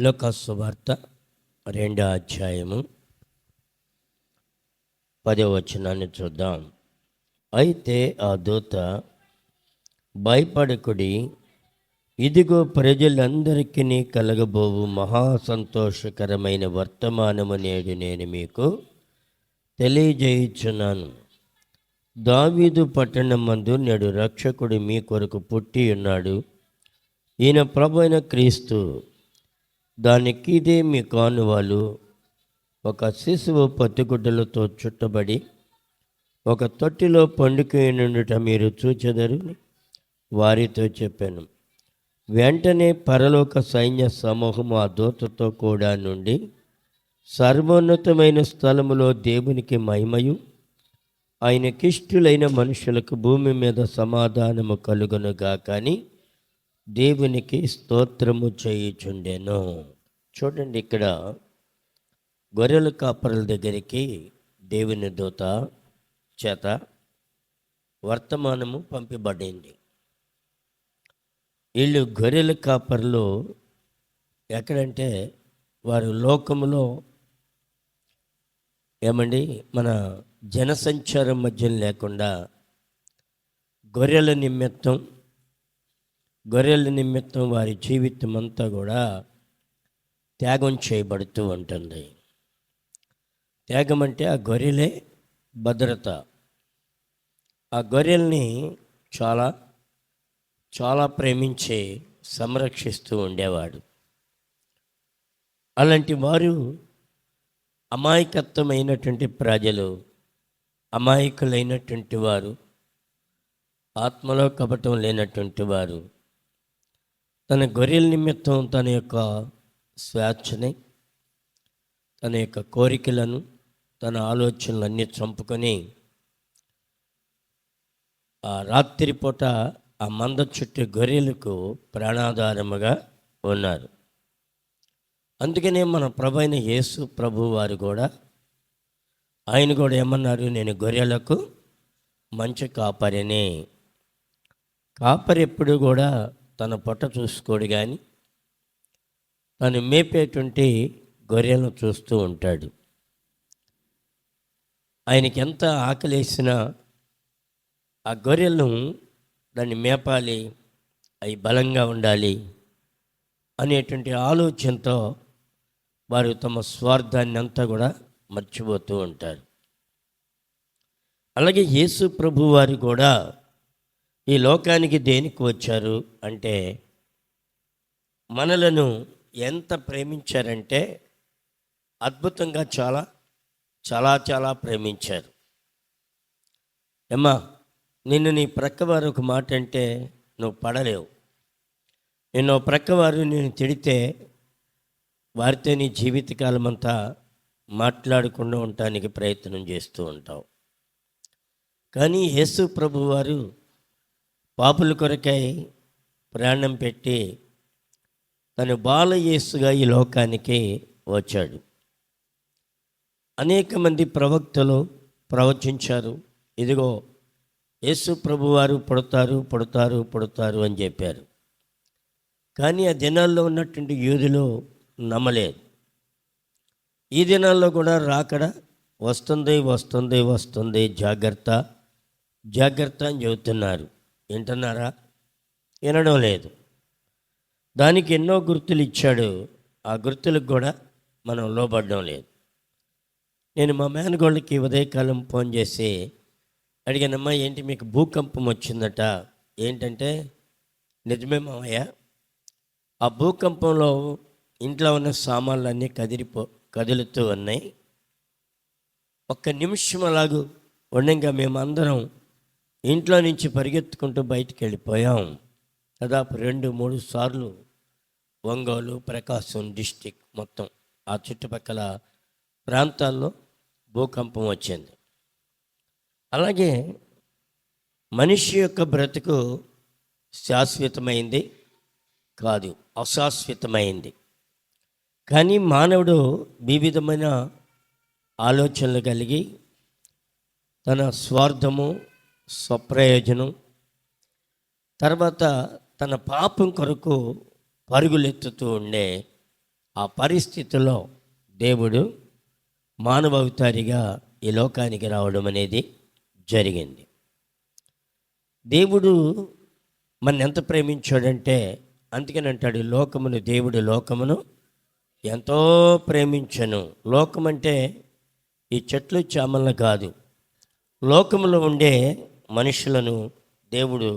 లూకా సువార్త 2వ అధ్యాయము 10వ వచనాన్ని చూద్దాం. అయితే ఆ దూత, భయపడకుడి, ఇదిగో ప్రజలందరికీ కలగబోవు మహా సంతోషకరమైన వర్తమానము నేడు నేను మీకు తెలియజేయుచున్నాను. దావీదు పట్టణమందు నేడు రక్షకుడు మీ కొరకు పుట్టి ఉన్నాడు. ఈయన ప్రభు అయిన క్రీస్తు. దానికి ఇదే మీ కానువాలు. ఒక శిశువు పత్తిగుడ్డలతో చుట్టబడి ఒక తొట్టిలో పండుకొనుండుట మీరు చూచెదరు వారితో చెప్పాను. వెంటనే పరలోక సైన్య సమూహము ఆ దూతతో కూడా నుండి సర్వోన్నతమైన స్థలములో దేవునికి మహిమయు, ఆయనకిష్టులైన మనుషులకు భూమి మీద సమాధానము కలుగునుగా కానీ దేవునికి స్తోత్రము చేయుచుండెను. చూడండి, ఇక్కడ గొర్రెల కాపరుల దగ్గరికి దేవుని దూత చేత వర్తమానము పంపబడింది. వీళ్ళు గొర్రెల కాపరులు ఎక్కడంటే వారు లోకములో మన జనసంచారం మధ్య లేకుండా గొర్రెల నిమిత్తం వారి జీవితం అంతా కూడా త్యాగం చేయబడుతూ ఉంటుంది. త్యాగం అంటే ఆ గొర్రెలే భద్రత. ఆ గొర్రెల్ని చాలా చాలా ప్రేమించి సంరక్షిస్తూ ఉండేవాడు. అలాంటి వారు అమాయకత్వమైనటువంటి ప్రజలు, అమాయకులైనటువంటి వారు, ఆత్మలో కపటం లేనటువంటి వారు తన గొర్రెల నిమిత్తం తన యొక్క స్వేచ్ఛని, తన యొక్క కోరికలను, తన ఆలోచనలన్నీ చంపుకొని ఆ రాత్రిపూట ఆ మంద చుట్టూ గొర్రెలకు ప్రాణాధారముగా ఉన్నారు. అందుకనే మన ప్రభు అయిన యేసు ప్రభు వారు కూడా, ఆయన కూడా ఏమన్నారు, నేను గొర్రెలకు మంచి కాపరినే. కాపరి ఎప్పుడు కూడా తన పొట్ట చూసుకోడు, కానీ తను మేపేటువంటి గొర్రెలను చూస్తూ ఉంటాడు. ఆయనకి ఎంత ఆకలేసినా ఆ గొర్రెలను దాన్ని మేపాలి, అవి బలంగా ఉండాలి అనేటువంటి ఆలోచనతో వారు తమ స్వార్థాన్ని అంతా కూడా మర్చిపోతూ ఉంటారు. అలాగే యేసు ప్రభు వారు కూడా ఈ లోకానికి దేనికి వచ్చారు అంటే, మనలను ఎంత ప్రేమించారంటే అద్భుతంగా చాలా చాలా చాలా ప్రేమించారు. నిన్ను నీ ప్రక్కవారు ఒక మాట అంటే నువ్వు పడలేవు. నిన్ను ప్రక్కవారు నేను తిడితే వారితో నీ జీవితకాలం అంతా మాట్లాడకుండా ఉండటానికి ప్రయత్నం చేస్తూ ఉంటావు. కానీ యేసు ప్రభు వారు పాపుల కొరకై ప్రాణం పెట్టి తను బాలయేసుగా ఈ లోకానికి వచ్చాడు. అనేక మంది ప్రవక్తలు ప్రవచించారు, ఇదిగో యేసు ప్రభువారు పుడతారు అని చెప్పారు. కానీ ఆ దినాల్లో ఉన్నటువంటి యూదులు నమ్మలేదు. ఈ దినాల్లో కూడా రాకడ వస్తుంది, జాగ్రత్త అని చెబుతున్నారు. వింటున్నారా? వినడం లేదు. దానికి ఎన్నో గుర్తులు ఇచ్చాడు. ఆ గుర్తులకు కూడా మనం లోబడడం లేదు. నేను మా మేనగోళ్ళకి ఉదయకాలం ఫోన్ చేసి అడిగానమ్మా, ఏంటి మీకు భూకంపం వచ్చిందట? ఏంటంటే, నిజమే మామయ్య, ఆ భూకంపంలో ఇంట్లో ఉన్న సామాన్లన్నీ కదులుతూ ఉన్నాయి. ఒక్క నిమిషం అలాగూ ఉండగా మేమందరం ఇంట్లో నుంచి పరిగెత్తుకుంటూ బయటికి వెళ్ళిపోయాం. దాదాపు 2-3 సార్లు ఒంగోలు, ప్రకాశం డిస్టిక్ మొత్తం ఆ చుట్టుపక్కల ప్రాంతాల్లో భూకంపం వచ్చింది. అలాగే మనిషి యొక్క బ్రతుకు శాశ్వతమైంది కాదు, అశాశ్వతమైంది. కానీ మానవుడు వివిధమైన ఆలోచనలు కలిగి తన స్వార్థము, స్వప్రయోజనం, తర్వాత తన పాపం కొరకు పరుగులెత్తుతూ ఉండే ఆ పరిస్థితుల్లో దేవుడు మానవ అవతారిగా ఈ లోకానికి రావడం అనేది జరిగింది. దేవుడు మన ఎంత ప్రేమించాడంటే, అందుకని అంటాడు, దేవుడు లోకమును ఎంతో ప్రేమించను. లోకం అంటే ఈ చెట్లు చేమలను కాదు, లోకములో ఉండే మనుషులను దేవుడు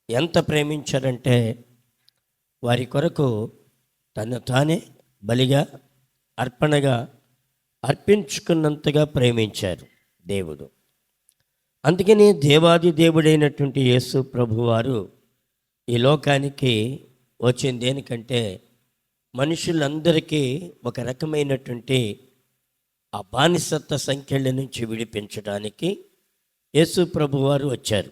ఎంత ప్రేమించాడంటే వారి కొరకు తను తానే బలిగా అర్పణగా అర్పించుకున్నంతగా ప్రేమించారు దేవుడు. అందుకని దేవాది దేవుడైనటువంటి యేసు ప్రభువారు ఈ లోకానికి వచ్చింది దేనికంటే, మనుషులందరికీ ఒక రకమైనటువంటి ఆ బానిసత్వ సంఖ్యల నుంచి విడిపించడానికి యేసు ప్రభువారు వచ్చారు.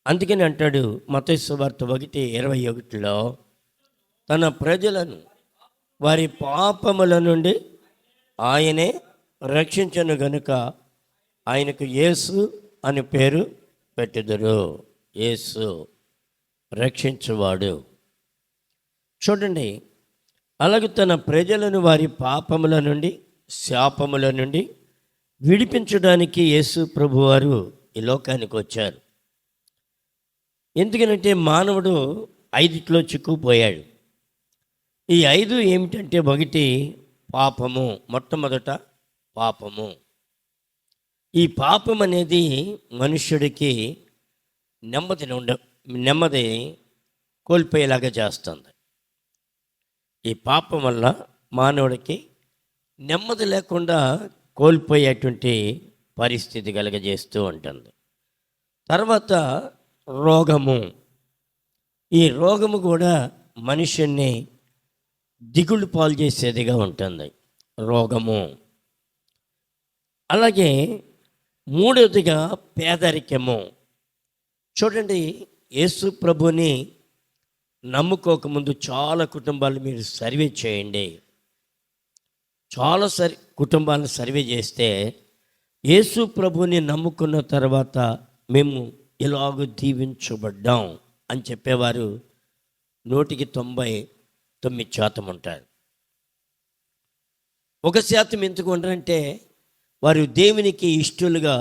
అందుకని అంటాడు మత్తయి సువార్త 1:21లో, తన ప్రజలను వారి పాపముల నుండి ఆయనే రక్షించను గనుక ఆయనకు యేసు అని పేరు పెట్టుదురు. యేసు రక్షించువాడు. చూడండి, అలాగే తన ప్రజలను వారి పాపముల నుండి శాపముల నుండి విడిపించడానికి యేసు ప్రభువారు ఈ లోకానికి వచ్చారు. ఎందుకనంటే మానవుడు 5 చిక్కుపోయాడు. ఈ 5 ఏమిటంటే, 1 పాపము. మొట్టమొదట పాపము. ఈ పాపం అనేది మనుష్యుడికి నెమ్మది కోల్పోయేలాగా చేస్తుంది. ఈ పాపం వల్ల మానవుడికి నెమ్మది లేకుండా కోల్పోయేటువంటి పరిస్థితి కలుగజేస్తూ ఉంటుంది. తర్వాత రోగము. ఈ రోగము కూడా మనుషుణ్ణి దిగులు పాలు చేసేదిగా ఉంటుంది, రోగము. అలాగే మూడవదిగా పేదరికము. చూడండి, యేసు ప్రభుని నమ్ముకోకముందు చాలా కుటుంబాలు మీరు సర్వే చేయండి. చాలా కుటుంబాలను సర్వే చేస్తే, యేసు ప్రభుని నమ్ముకున్న తర్వాత మేము ఇలాగ దీవించబడ్డాం అని చెప్పేవారు 99% ఉంటారు. 1% ఎందుకు ఉంటారంటే, వారు దేవునికి ఇష్టలుగా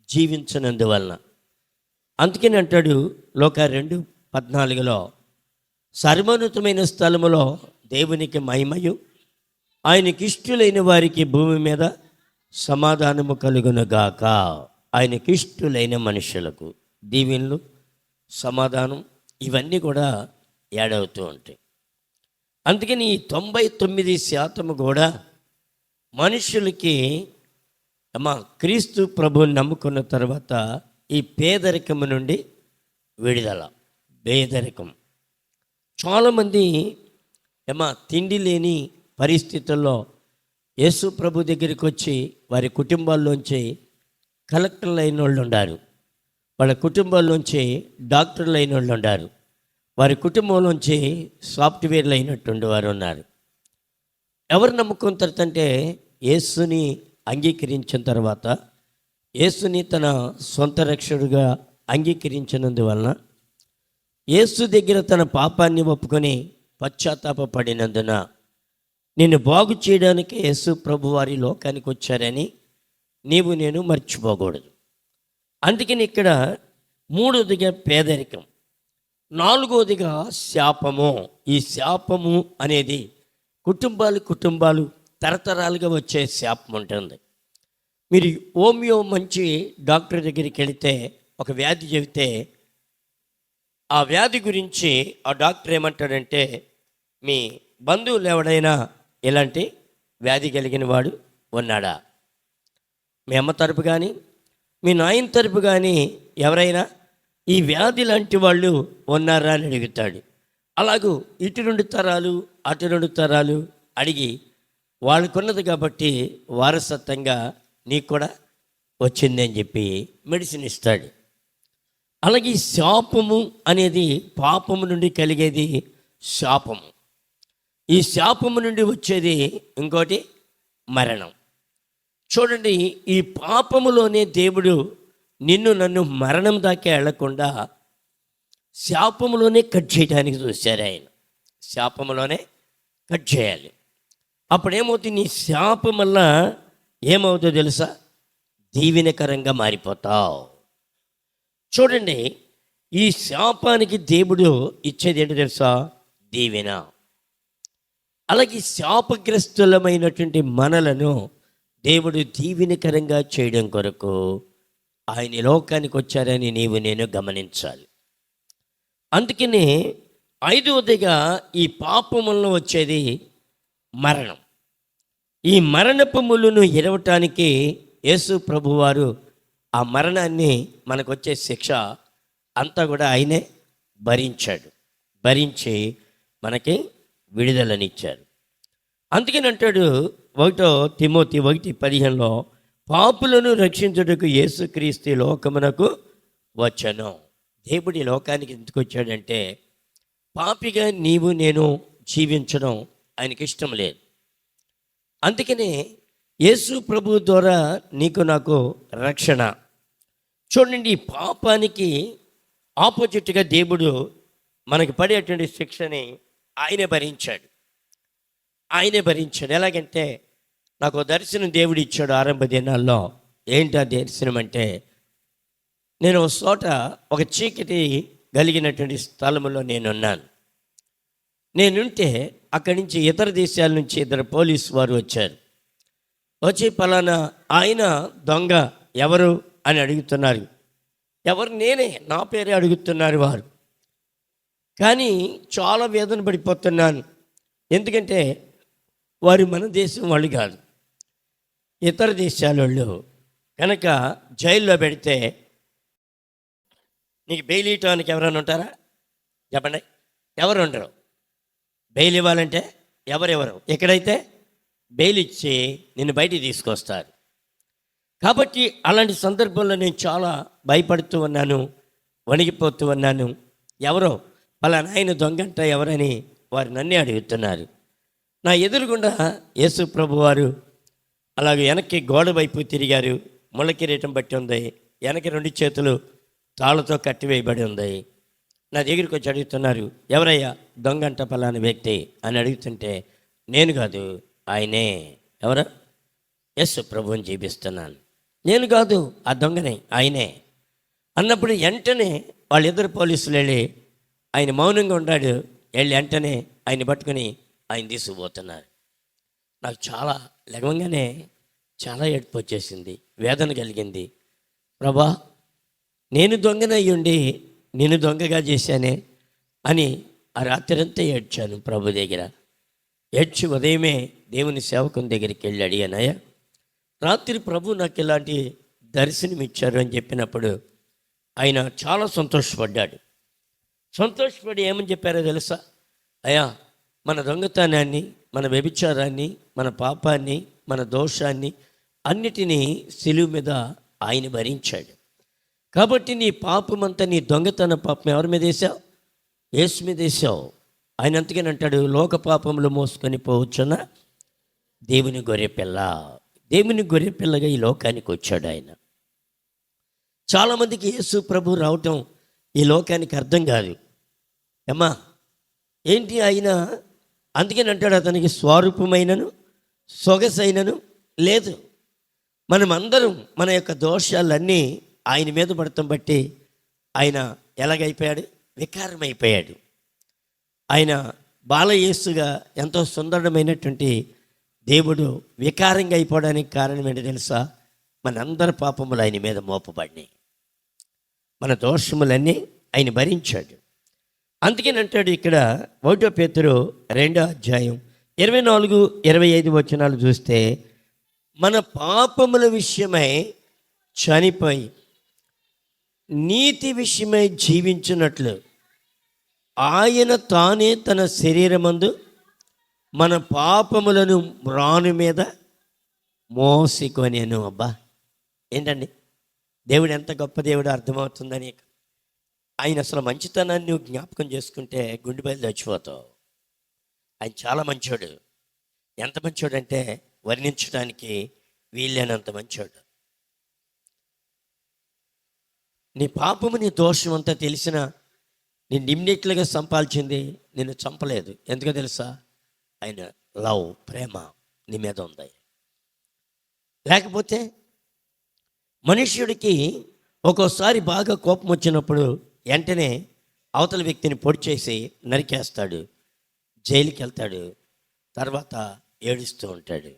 జీవించనందువలన. అందుకని అంటాడు లోక 2:14లో, సర్వోన్నతమైన స్థలములో దేవునికి మహిమయు ఆయనకి ఇష్టలైన వారికి భూమి మీద సమాధానము కలుగునుగాక. ఆయనకి ఇష్టలైన మనుషులకు దీవెనలు, సమాధానం ఇవన్నీ కూడా యాడవుతూ ఉంటాయి. అందుకని ఈ 99% కూడా మనుషులకి క్రీస్తు ప్రభువుని నమ్ముకున్న తర్వాత ఈ పేదరికము నుండి విడుదల. పేదరికం చాలామంది తిండి లేని పరిస్థితుల్లో యేసు ప్రభు దగ్గరికి వచ్చి వారి కుటుంబాల్లోంచి కలెక్టర్లు అయిన వాళ్ళు ఉన్నారు, వాళ్ళ కుటుంబాల్లోంచి డాక్టర్లు అయిన వాళ్ళు ఉన్నారు, వారి కుటుంబంలోంచి సాఫ్ట్వేర్లు అయినటువంటి వారు ఉన్నారు. ఎవరు నమ్ముకున్న తర్వాత అంటే, యేసుని అంగీకరించిన తర్వాత, యేసుని తన సొంత రక్షకుడిగా అంగీకరించినందువలన, యేసు దగ్గర తన పాపాన్ని ఒప్పుకొని పశ్చాత్తాపడినందున నిన్ను బాగు చేయడానికి యేసు ప్రభు వారి లోకానికి వచ్చారని నేను మర్చిపోకూడదు. అందుకని ఇక్కడ 3వదిగా పేదరికం, 4వదిగా శాపము. ఈ శాపము అనేది కుటుంబాలు తరతరాలుగా వచ్చే శాపం ఉంటుంది. మీరు హోమియో మంచి డాక్టర్ దగ్గరికి వెళితే ఒక వ్యాధి చెబితే, ఆ వ్యాధి గురించి ఆ డాక్టర్ ఏమంటాడంటే, మీ బంధువులు ఎవడైనా ఇలాంటి వ్యాధి కలిగిన వాడు ఉన్నాడా, మీ అమ్మ తరపు కానీ మీ నాయన తరపు కానీ ఎవరైనా ఈ వ్యాధి లాంటి వాళ్ళు ఉన్నారా అని అడుగుతాడు. అలాగూ ఇటు 2 తరాలు అటు 2 తరాలు అడిగి వాళ్ళకున్నది కాబట్టి వారసత్వంగా నీకు కూడా వచ్చింది అని చెప్పి మెడిసిన్ ఇస్తాడు. అలాగే శాపము అనేది పాపము నుండి కలిగేది శాపము. ఈ శాపము నుండి వచ్చేది ఇంకోటి మరణం. చూడండి, ఈ పాపములోనే దేవుడు నన్ను మరణం దాకా వెళ్లకుండా శాపములోనే కట్ చేయడానికి చూశారు. ఆయన శాపములోనే కట్ చేయాలి. అప్పుడేమవుతుంది, నీ శాపం వల్ల ఏమవుతుందో తెలుసా? దీవెనకరంగా మారిపోతావు. చూడండి, ఈ శాపానికి దేవుడు ఇచ్చేది ఏంటో తెలుసా? దీవెన. అలాగే శాపగ్రస్తులమైనటువంటి మనలను దేవుడు దీవెనకరంగా చేయడం కొరకు ఆయన ఈ లోకానికి వచ్చారని నీవు నేను గమనించాలి. అందుకనే 5వదిగా ఈ పాపములను వచ్చేది మరణం. ఈ మరణపు ముళ్ళును ఎరవటానికి యేసు ప్రభువారు ఆ మరణాన్ని, మనకు వచ్చే శిక్ష అంతా కూడా ఆయనే భరించాడు. భరించి మనకి విడుదలనిచ్చారు. అందుకని అంటాడు 1 తిమోతి 1:15 పాపులను రక్షించుటకు యేసుక్రీస్తు లోకమునకు వచ్చెను. దేవుడి లోకానికి ఎందుకు వచ్చాడంటే, పాపిగా నీవు నేను జీవించడం ఆయనకి ఇష్టం లేదు. అందుకనే యేసు ప్రభు ద్వారా నీకు నాకు రక్షణ. చూడండి, ఈ పాపానికి ఆపోజిట్గా దేవుడు మనకి పడేటువంటి శిక్షని ఆయనే భరించాడు. ఆయనే భరించాడు. ఎలాగంటే, నాకు దర్శనం దేవుడు ఇచ్చాడు ఆరంభ దినాల్లో. ఏంటి ఆ దర్శనం అంటే, నేను ఒక చోట ఒక చీకటి కలిగినటువంటి స్థలంలో నేనున్నాను. నేనుంటే అక్కడి నుంచి ఇతర దేశాల నుంచి 2 పోలీసు వారు వచ్చారు. వచ్చి పలానా ఆయన దొంగ ఎవరు అని అడుగుతున్నారు. ఎవరు? నేనే, నా పేరే అడుగుతున్నారు వారు. కానీ చాలా వేదన పడిపోతున్నాను. ఎందుకంటే వారు మన దేశం వాళ్ళు కాదు, ఇతర దేశాల వాళ్ళు. కనుక జైల్లో పెడితే నీకు బెయిల్ ఇవ్వటానికి ఎవరైనా ఉంటారా? చెప్పండి, ఎవరు ఉండరు. బెయిల్ ఇవ్వాలంటే ఎవరెవరు. ఎక్కడైతే బెయిల్ ఇచ్చి నిన్ను బయటికి తీసుకొస్తారు. కాబట్టి అలాంటి సందర్భంలో నేను చాలా భయపడుతూ ఉన్నాను, వణికిపోతూ ఉన్నాను. ఎవరో పలానా ఆయన దొంగంట ఎవరని వారు నన్నే అడుగుతున్నారు. నా ఎదురుగుండా యేసు ప్రభు వారు అలాగే వెనక్కి గోడ వైపు తిరిగారు. ముళ్ళ కిరీటం బట్టి ఉంది, వెనక 2 చేతులు తాళ్ళతో కట్టివేయబడి ఉంది. నా దగ్గరికి వచ్చి అడుగుతున్నారు, ఎవరయ్యా దొంగంట పలానా వ్యక్తి అని అడుగుతుంటే, నేను కాదు ఆయనే. ఎవరు? యేసు ప్రభువుని జీవిస్తున్నాను. నేను కాదు ఆ దొంగనే, ఆయనే అన్నప్పుడు వెంటనే వాళ్ళిద్దరు పోలీసులు వెళ్ళి, ఆయన మౌనంగా ఉన్నాడు, వెళ్ళి వెంటనే ఆయన పట్టుకుని ఆయన తీసుకుపోతున్నారు. నాకు చాలా లగవంగానే చాలా ఏడుపు వచ్చేసింది, వేదన కలిగింది. ప్రభా, నేను దొంగనయ్యుండి నేను దొంగగా చేశానే అని ఆ రాత్రంతా ఏడ్చాను ప్రభు దగ్గర. ఏడ్చి ఉదయమే దేవుని సేవకుని దగ్గరికి వెళ్ళి అడిగానయ్యా, రాత్రి ప్రభు నాకు ఇలాంటి దర్శనం ఇచ్చారు అని చెప్పినప్పుడు ఆయన చాలా సంతోషపడ్డాడు. సంతోషపడి ఏమని చెప్పారో తెలుసా? అయ్యా, మన దొంగతనాన్ని, మన వ్యభిచారాన్ని, మన పాపాన్ని, మన దోషాన్ని అన్నిటినీ సిలువ మీద ఆయన భరించాడు. కాబట్టి నీ పాపమంతా, నీ దొంగతన పాపం ఎవరి మీద వేసావు? యేసు మీద వేసావు. ఆయన అంతకని అంటాడు, లోక పాపములు మోసుకొని పోవచ్చున్న దేవుని గొర్రెపిల్ల. దేవుని గొర్రెపిల్లగా ఈ లోకానికి వచ్చాడు ఆయన. చాలామందికి యేసు ప్రభు రావటం ఈ లోకానికి అర్థం కాదు. అమ్మా ఏంటి ఆయన? అందుకని అంటాడు, అతనికి స్వరూపమైనను సొగసైనను లేదు. మనమందరం మన యొక్క దోషాలన్నీ ఆయన మీద పడటం బట్టి ఆయన ఎలాగైపోయాడు? వికారమైపోయాడు. ఆయన బాలయేసుగా ఎంతో సుందరమైనటువంటి దేవుడు వికారంగా అయిపోవడానికి కారణం ఏంటో తెలుసా? మనందరి పాపములు ఆయన మీద మోపబడినాయి, మన దోషములన్నీ ఆయన భరించాడు. అందుకని అంటాడు ఇక్కడ 1 పేతురు 2:24-25 వచనాలు చూస్తే, మన పాపముల విషయమై చనిపోయి నీతి విషయమై జీవించినట్లు ఆయన తానే తన శరీరమందు మన పాపములను మ్రాను మీద మోసికొనేను. అబ్బా, ఏంటండి దేవుడు ఎంత గొప్ప దేవుడు అర్థమవుతుందని. ఆయన అసలు మంచితనాన్ని నువ్వు జ్ఞాపకం చేసుకుంటే గుండె బయలు చచ్చిపోతావు. ఆయన చాలా మంచోడు. ఎంత మంచోడు అంటే వర్ణించడానికి వీల్లేనంత మంచోడు. నీ పాపము, నీ దోషం అంతా తెలిసిన నేను ఇమ్మీడియట్లుగా సంపాదించింది నిన్ను చంపలేదు. ఎందుకో తెలుసా? ఆయన లవ్, ప్రేమ నీ మీద ఉంది. లేకపోతే మనుష్యుడికి ఒక్కోసారి బాగా కోపం వచ్చినప్పుడు వెంటనే అవతల వ్యక్తిని పొడి చేసి నరికేస్తాడు, జైలుకి వెళ్తాడు, తర్వాత ఏడుస్తూ ఉంటాడు.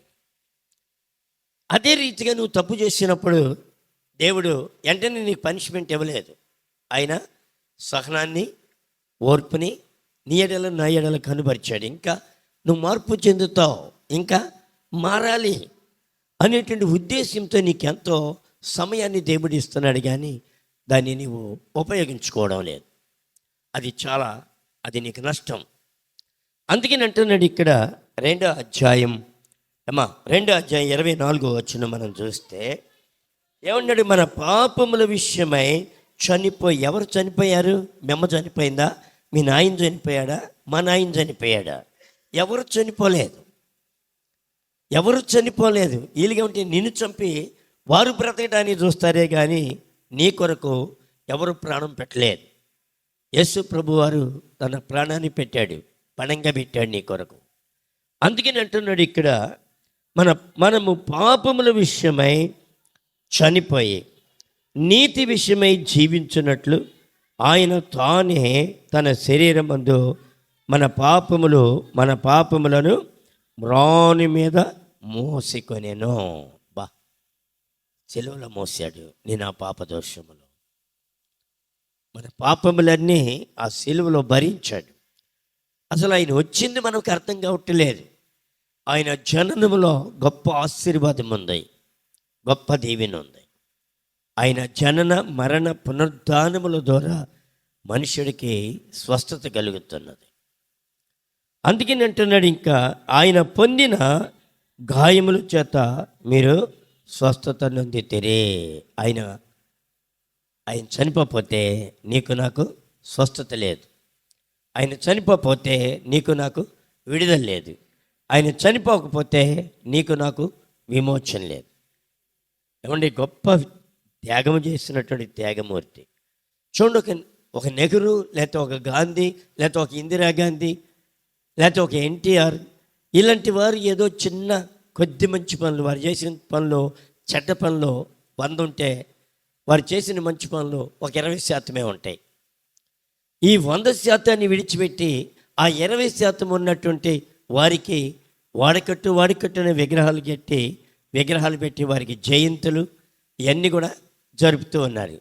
అదే రీతిగా నువ్వు తప్పు చేసినప్పుడు దేవుడు వెంటనే నీకు పనిష్మెంట్ ఇవ్వలేదు. ఆయన సహనాన్ని, ఓర్పుని నీ ఎడల నా ఎడల కనుపరిచాడు. ఇంకా నువ్వు మార్పు చెందుతావు, ఇంకా మారాలి అనేటువంటి ఉద్దేశంతో నీకెంతో సమయాన్ని దేవుడు ఇస్తున్నాడు, కానీ దాన్ని నీవు ఉపయోగించుకోవడం లేదు. అది నీకు నష్టం. అందుకని అంటున్నాడు ఇక్కడ 2వ అధ్యాయం 24వ వచనం మనం చూస్తే ఏమన్నాడు? మన పాపముల విషయమై ఎవరు చనిపోయారు? మెమ్మ చనిపోయిందా? మీ నాయన చనిపోయాడా? మా నాయన చనిపోయాడా? ఎవరు చనిపోలేదు. వీలుగా ఉంటే నిన్ను చంపి వారు బ్రతకడానికి చూస్తారే కానీ నీ కొరకు ఎవరు ప్రాణం పెట్టలేదు. యేసు ప్రభు వారు తన ప్రాణాన్ని పెట్టాడు, పణంగా పెట్టాడు నీ కొరకు. అందుకని అంటున్నాడు ఇక్కడ, మనము పాపముల విషయమై చనిపోయి నీతి విషయమై జీవించున్నట్లు ఆయన తానే తన శరీరమందు మన పాపములను మ్రాని మీద మోసికొనెను. సిలువలో మోసాడు నేను ఆ పాప దోషములు. మన పాపములన్నీ ఆ సిలువలో భరించాడు. అసలు ఆయన వచ్చింది మనకు అర్థం కావట్లేదు. ఆయన జననములో గొప్ప ఆశీర్వాదం ఉంది, గొప్ప దీవెన ఉంది. ఆయన జనన మరణ పునరుద్ధానముల ద్వారా మనుషుడికి స్వస్థత కలుగుతున్నది. అందుకని అంటున్నాడు ఇంకా, ఆయన పొందిన గాయముల చేత మీరు స్వస్థత నొందితిరి. ఆయన చనిపోతే నీకు నాకు స్వస్థత లేదు. ఆయన చనిపోతే నీకు నాకు విడుదల లేదు. ఆయన చనిపోకపోతే నీకు నాకు విమోచన లేదు. ఏమండి, గొప్ప త్యాగం చేసినటువంటి త్యాగమూర్తి. చూడండి, ఒక నెహ్రూ, లేకపోతే ఒక గాంధీ, లేకపోతే ఒక ఇందిరాగాంధీ, లేకపోతే ఒక ఎన్టీఆర్, ఇలాంటి వారు ఏదో చిన్న కొద్ది మంచి పనులు, వారు చేసిన పనులు, చెడ్డ పనులు 100 ఉంటే వారు చేసిన మంచి పనులు ఒక 20% ఉంటాయి. ఈ 100% విడిచిపెట్టి ఆ 20% ఉన్నటువంటి వారికి వాడికట్టు అనే విగ్రహాలు పెట్టి వారికి జయంతులు ఇవన్నీ కూడా జరుపుతూ ఉన్నారు.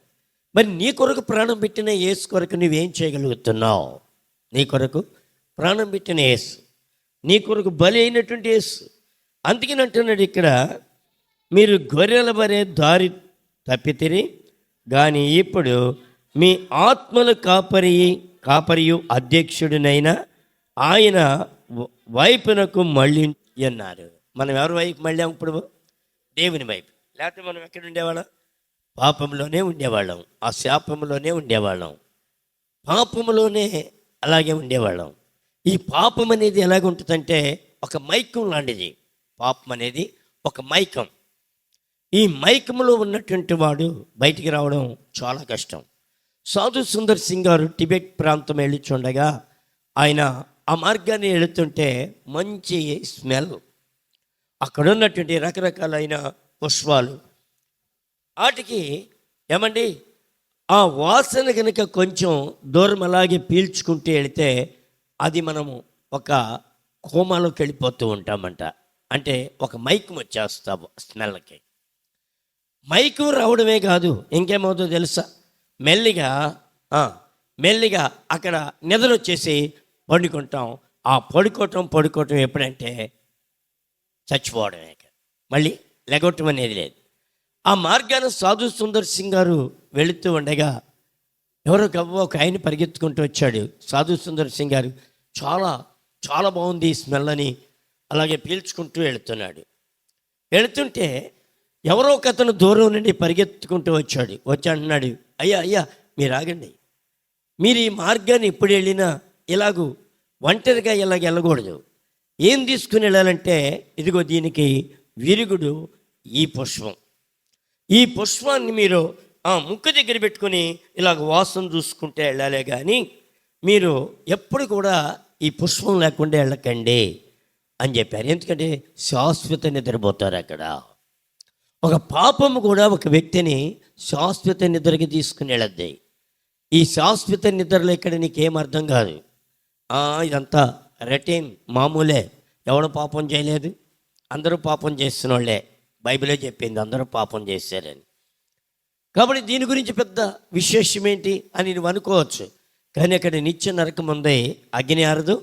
మరి నీ కొరకు ప్రాణం పెట్టిన యేసు కొరకు నువ్వేం చేయగలుగుతున్నావు? నీ కొరకు ప్రాణం పెట్టిన యేసు, నీ కొరకు బలి అయినటువంటి యేసు. అందుకని అంటున్నాడు ఇక్కడ, మీరు గొర్రెల వలె దారి తప్పితిరి, కానీ ఇప్పుడు మీ ఆత్మల కాపరియు అధ్యక్షుడినైన ఆయన వైపునకు మళ్ళీ అన్నారు. మనం ఎవరి వైపు మళ్ళాం? ఇప్పుడు దేవుని వైపు. లేకపోతే మనం ఎక్కడ ఉండేవాళ్ళం? పాపంలోనే ఉండేవాళ్ళం, ఆ శాపంలోనే ఉండేవాళ్ళం, పాపంలోనే అలాగే ఉండేవాళ్ళం. ఈ పాపం అనేది ఎలాగుంటుందంటే ఒక మైకం లాంటిది. పాపం అనేది ఒక మైకం. ఈ మైకంలో ఉన్నటువంటి వాడు బయటికి రావడం చాలా కష్టం. సాధు సుందర్ సింగ్ గారు టిబెట్ ప్రాంతం వెళ్ళిచుండగా ఆయన ఆ మార్గాన్ని వెళుతుంటే మంచి స్మెల్, అక్కడ ఉన్నటువంటి రకరకాలైన పుష్పాలు, వాటికి ఏమండి ఆ వాసన కనుక కొంచెం దూరం అలాగే పీల్చుకుంటూ వెళితే అది మనము ఒక కోమాలోకి వెళ్ళిపోతూ ఉంటామంట. అంటే ఒక మైకం వచ్చేస్తాము స్మెల్కి. మైకం రావడమే కాదు, ఇంకేమవుతుందో తెలుసా? మెల్లిగా అక్కడ నిద్ర వచ్చేసి పడుకుంటాం. ఆ పడుకోవటం ఎప్పుడంటే చచ్చిపోవడమే, మళ్ళీ లెగొట్టం అనేది లేదు. ఆ మార్గాన సాధు సుందర్ సింగ్ గారు వెళుతూ ఉండగా ఎవరో ఒక ఆయన పరిగెత్తుకుంటూ వచ్చాడు. సాధు సుందర్ సింగ్ గారు చాలా చాలా బాగుంది ఈ స్మెల్ అని అలాగే పీల్చుకుంటూ వెళుతున్నాడు. వెళుతుంటే ఎవరో ఒక అతను దూరం నుండి పరిగెత్తుకుంటూ వచ్చి అంటున్నాడు, అయ్యా మీరు ఆగండి, మీరు ఈ మార్గాన్ని ఎప్పుడు వెళ్ళినా ఇలాగూ ఒంటరిగా ఇలాగ వెళ్ళకూడదు. ఏం తీసుకుని వెళ్ళాలంటే ఇదిగో దీనికి విరుగుడు ఈ పుష్పం. ఈ పుష్పాన్ని మీరు ఆ ముక్కు దగ్గర పెట్టుకుని ఇలాగ వాసన చూసుకుంటే వెళ్ళాలే కానీ మీరు ఎప్పుడు కూడా ఈ పుష్పం లేకుండా వెళ్ళకండి అని చెప్పారు. ఎందుకంటే శాశ్వత నిద్రపోతారు అక్కడ. ఒక పాపము కూడా ఒక వ్యక్తిని శాశ్వత నిద్రకి తీసుకుని వెళ్ళద్ది. ఈ శాశ్వత నిద్రలో ఇక్కడ నీకేం అర్థం కాదు. ఇదంతా రొటీన్, మామూలే, ఎవడు పాపం చేయలేదు, అందరూ పాపం చేస్తున్న వాళ్ళే. బైబిలే చెప్పింది అందరూ పాపం చేశారని. కాబట్టి దీని గురించి పెద్ద విశేషం ఏంటి అని నువ్వు అనుకోవచ్చు. కానీ అక్కడ నిత్య నరకం ఉంది, అగ్ని ఆరదు,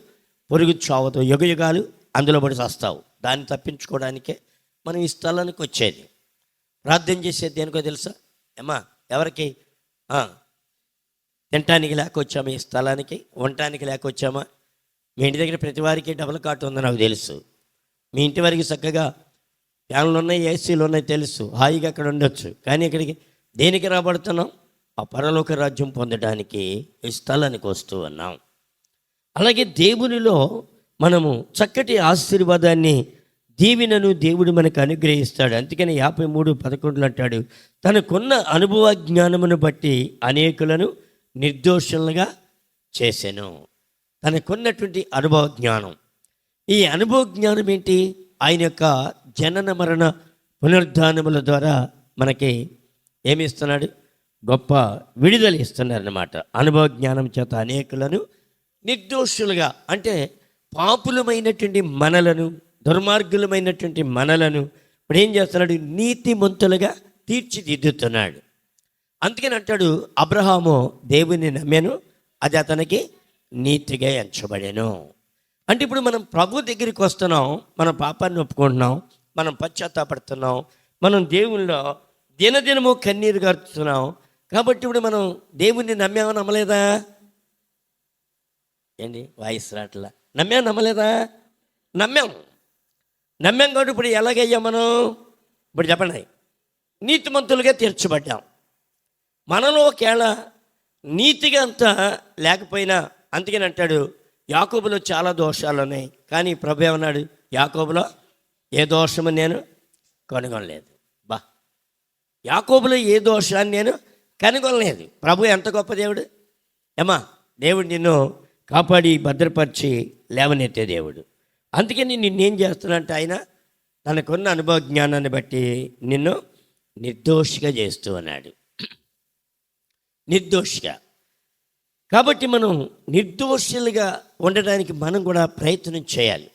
పొరుగు చావదు, యుగయుగాలు అందులో పడి చేస్తావు. దాన్ని తప్పించుకోవడానికే మనం ఈ స్థలానికి వచ్చేది. ప్రార్థన చేసేది దేనికో తెలుసా? ఏమ్మా, ఎవరికి తినటానికి లేక వచ్చామా? ఈ స్థలానికి ఉండటానికి లేక వచ్చామా? మీ ఇంటి దగ్గర ప్రతి వారికి డబుల్ కాట్ ఉందని నాకు తెలుసు. మీ ఇంటి వరకు చక్కగా ఫ్యాన్లు ఉన్నాయి, ఏసీలు ఉన్నాయి, తెలుసు, హాయిగా అక్కడ ఉండొచ్చు. కానీ ఇక్కడికి దేనికి రాబడుతున్నాం? ఆ పరలోక రాజ్యం పొందడానికి ఈ స్థలానికి వస్తూ ఉన్నాం. అలాగే దేవునిలో మనము చక్కటి ఆశీర్వాదాన్ని, దీవెనను దేవుడు మనకు అనుగ్రహిస్తాడు. అందుకని 53:11 అంటాడు, తనకున్న అనుభవ జ్ఞానమును బట్టి అనేకులను నిర్దోషులుగా చేసెను. తనకున్నటువంటి అనుభవ జ్ఞానం. ఈ అనుభవ జ్ఞానం ఏంటి? ఆయన యొక్క జనన మరణ పునరుద్ధానముల ద్వారా మనకి ఏమి ఇస్తున్నాడు? గొప్ప విడుదల ఇస్తున్నారన్నమాట. అనుభవ జ్ఞానం చేత అనేకులను నిర్దోషులుగా, అంటే పాపులమైనటువంటి మనలను, దుర్మార్గులమైనటువంటి మనలను ఇప్పుడు ఏం చేస్తున్నాడు? నీతిమంతులుగా తీర్చిదిద్దుతున్నాడు. అందుకని అంటాడు, అబ్రహాము దేవుని నమ్మాను, అది అతనికి నీతిగా ఎంచబడెను. అంటే ఇప్పుడు మనం ప్రభు దగ్గరికి వస్తున్నాం, మన పాపాన్ని ఒప్పుకుంటున్నాం, మనం పశ్చాత్తాపడుతున్నాం, మనం దేవునిలో దినదినము కన్నీరు గారుతున్నాం. కాబట్టి ఇప్పుడు మనం దేవుణ్ణి నమ్మామా నమ్మలేదా? ఏంటి వాయిస్ రాట్లా? నమ్మలేదా? నమ్మాం కాబట్టి ఇప్పుడు ఎలాగయ్యా మనం? ఇప్పుడు చెప్పండి, నీతిమంతులుగా తీర్చబడ్డాం. మనలో ఒకవేళ నీతిగా అంతా లేకపోయినా, అందుకని అంటాడు యాకోబులో చాలా దోషాలు ఉన్నాయి, కానీ ప్రభు ఏమన్నాడు? యాకోబులో ఏ దోషము నేను కనుగొనలేదు. యాకోబులో ఏ దోషాన్ని నేను కనుగొనలేదు. ప్రభు ఎంత గొప్ప దేవుడు! ఏమా, దేవుడు నిన్ను కాపాడి భద్రపరిచి లేవనెత్తే దేవుడు. అందుకని నిన్నేం చేస్తున్నంటే ఆయన తనకున్న అనుభవ జ్ఞానాన్ని బట్టి నిన్ను నిర్దోషిగా చేస్తూ అన్నాడు. నిర్దోషిగా. కాబట్టి మనం నిర్దోషులుగా ఉండడానికి మనం కూడా ప్రయత్నం చేయాలి.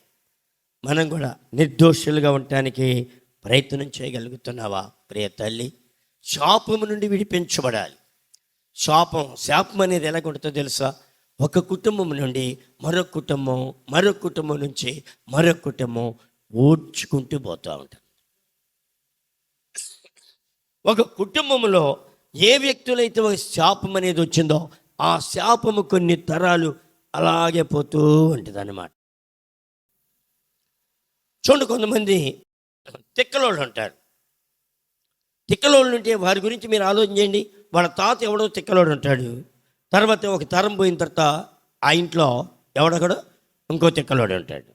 మనం కూడా నిర్దోషులుగా ఉండటానికి ప్రయత్నం చేయగలుగుతున్నావా ప్రియ తల్లి? శాపము నుండి విడిపించబడాలి. శాపం అనేది ఎలా ఉంటుందో తెలుసా? ఒక కుటుంబం నుండి మరొక కుటుంబం నుంచి మరొక కుటుంబం ఓడ్చుకుంటూ పోతూ ఉంటుంది. ఒక కుటుంబంలో ఏ వ్యక్తులైతే ఒక శాపం అనేది వచ్చిందో ఆ శాపము కొన్ని తరాలు అలాగే పోతూ ఉంటుంది అన్నమాట. చూడండి, కొంతమంది తిక్కలోళ్ళు ఉంటారు. తిక్కలోళ్ళు ఉంటే వారి గురించి మీరు ఆలోచన చేయండి. వాళ్ళ తాత ఎవడో తిక్కలోడు ఉంటాడు, తర్వాత ఒక తరం పోయిన తర్వాత ఆ ఇంట్లో ఎవడొకడో ఇంకో తిక్కలోడు ఉంటాడు.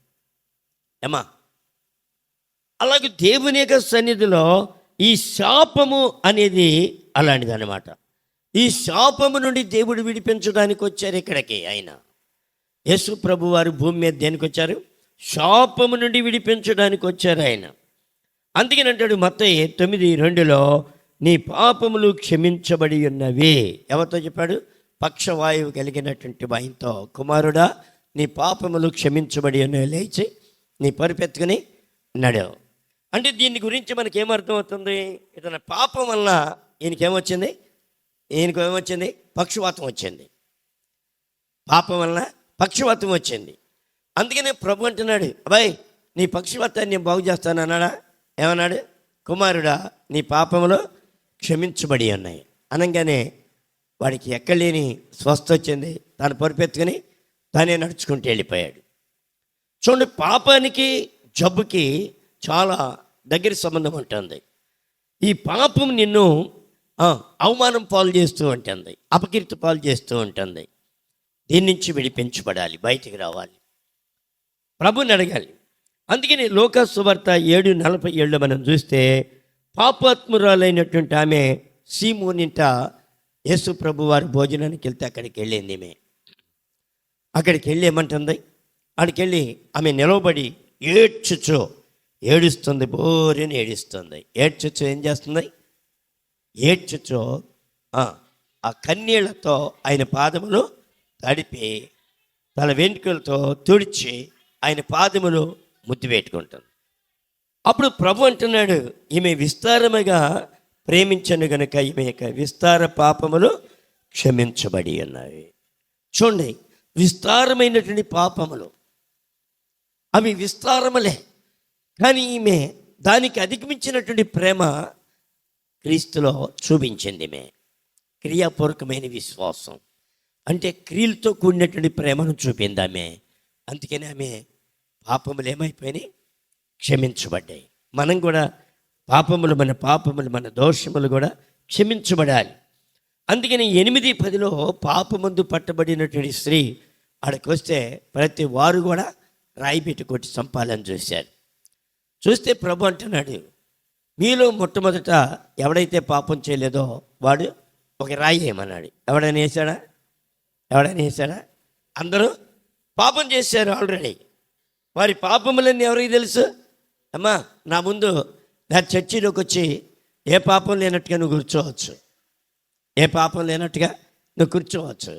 ఏమా, అలాగే దేవుని యొక్క సన్నిధిలో ఈ శాపము అనేది అలాంటిది అన్నమాట. ఈ శాపము నుండి దేవుడు విడిపించడానికి వచ్చారు ఇక్కడికి. ఆయన యేసు ప్రభు వారు భూమి మీద దేనికి వచ్చారు? శాపము నుండి విడిపించడానికి వచ్చారు ఆయన. అందుకని అంటాడు మత్తయి 9:2, నీ పాపములు క్షమించబడి ఉన్నవి. ఎవరితో చెప్పాడు? పక్షవాయువు కలిగినటువంటి ఆయనతో, కుమారుడా నీ పాపములు క్షమించబడి ఉన్నవి, లేచి నీ పరిపెత్తుకుని నడవు. అంటే దీని గురించి మనకి ఏమర్థమవుతుంది? ఇతని పాపం వల్ల ఈయనకేమొచ్చింది? పక్షవాతం వచ్చింది. పాపం వలన పక్షవాతం వచ్చింది. అందుకనే ప్రభు అంటున్నాడు, అబ్బాయి నీ పక్షవాతాన్ని నేను బాగు చేస్తాను అన్నాడా? ఏమన్నాడు? కుమారుడా నీ పాపములు క్షమించబడి ఉన్నాయి అనగానే వాడికి ఎక్కలేని స్వస్థ వచ్చింది. తాను పొరిపెత్తుకుని తానే నడుచుకుంటూ వెళ్ళిపోయాడు. చూడండి, పాపానికి జబ్బుకి చాలా దగ్గర సంబంధం ఉంటుంది. ఈ పాపం నిన్ను అవమానం పాలు చేస్తూ ఉంటుంది, అపకీర్తి పాలు చేస్తూ ఉంటుంది. దీని నుంచి విడిపించబడాలి, బయటికి రావాలి, ప్రభుని అడగాలి. అందుకని లోకా సువార్త 7:47 మనం చూస్తే పాపాత్మురాలైనటువంటి ఆమె సీమోనింట యేసు ప్రభు వారి భోజనానికి వెళ్తే అక్కడికి వెళ్ళింది. అక్కడికి వెళ్ళి ఏమంటుంది? అక్కడికి వెళ్ళి ఆమె నిలవబడి ఏడుస్తుంది, బోరిని ఏడుస్తుంది. ఏడ్చుచు ఏం చేస్తుంది? ఏడ్చుచు ఆ కన్నీళ్లతో ఆయన పాదములు తడిపి తన వెంట్రుకలతో తుడిచి ఆయన పాదములు ముద్దు పెట్టుకుంటుంది. అప్పుడు ప్రభు అంటున్నాడు, ఈమె విస్తారముగా ప్రేమించను గనుక ఈమె యొక్క విస్తార పాపములు క్షమించబడి ఉన్నాయి. చూడండి, విస్తారమైనటువంటి పాపములు అవి విస్తారములే, కానీ ఈమె దానికి అధిగమించినటువంటి ప్రేమ క్రీస్తులో చూపించింది. ఈమె క్రియాపూర్వకమైన విశ్వాసం అంటే క్రియలతో కూడినటువంటి ప్రేమను చూపింది ఆమె. అందుకని ఆమె పాపములు ఏమైపోయినాయి? క్షమించబడ్డాయి. మనం కూడా మన పాపములు మన దోషములు కూడా క్షమించబడాలి. అందుకని 8:10 పాపమందు పట్టబడినటువంటి స్త్రీ ఆడకు వస్తే ప్రతి వారు కూడా రాయి పెట్టి కొట్టి చంపాలని చూస్తే ప్రభు అంటున్నాడు, మీలో మొట్టమొదట ఎవడైతే పాపం చేయలేదో వాడు ఒక రాయి వేయమన్నాడు. ఎవడైనా వేసాడా? అందరూ పాపం చేశారు ఆల్రెడీ. వారి పాపములన్నీ ఎవరికి తెలుసు? అమ్మా, నా ముందు నా చర్చిలోకి వచ్చి ఏ పాపం లేనట్టుగా నువ్వు కూర్చోవచ్చు,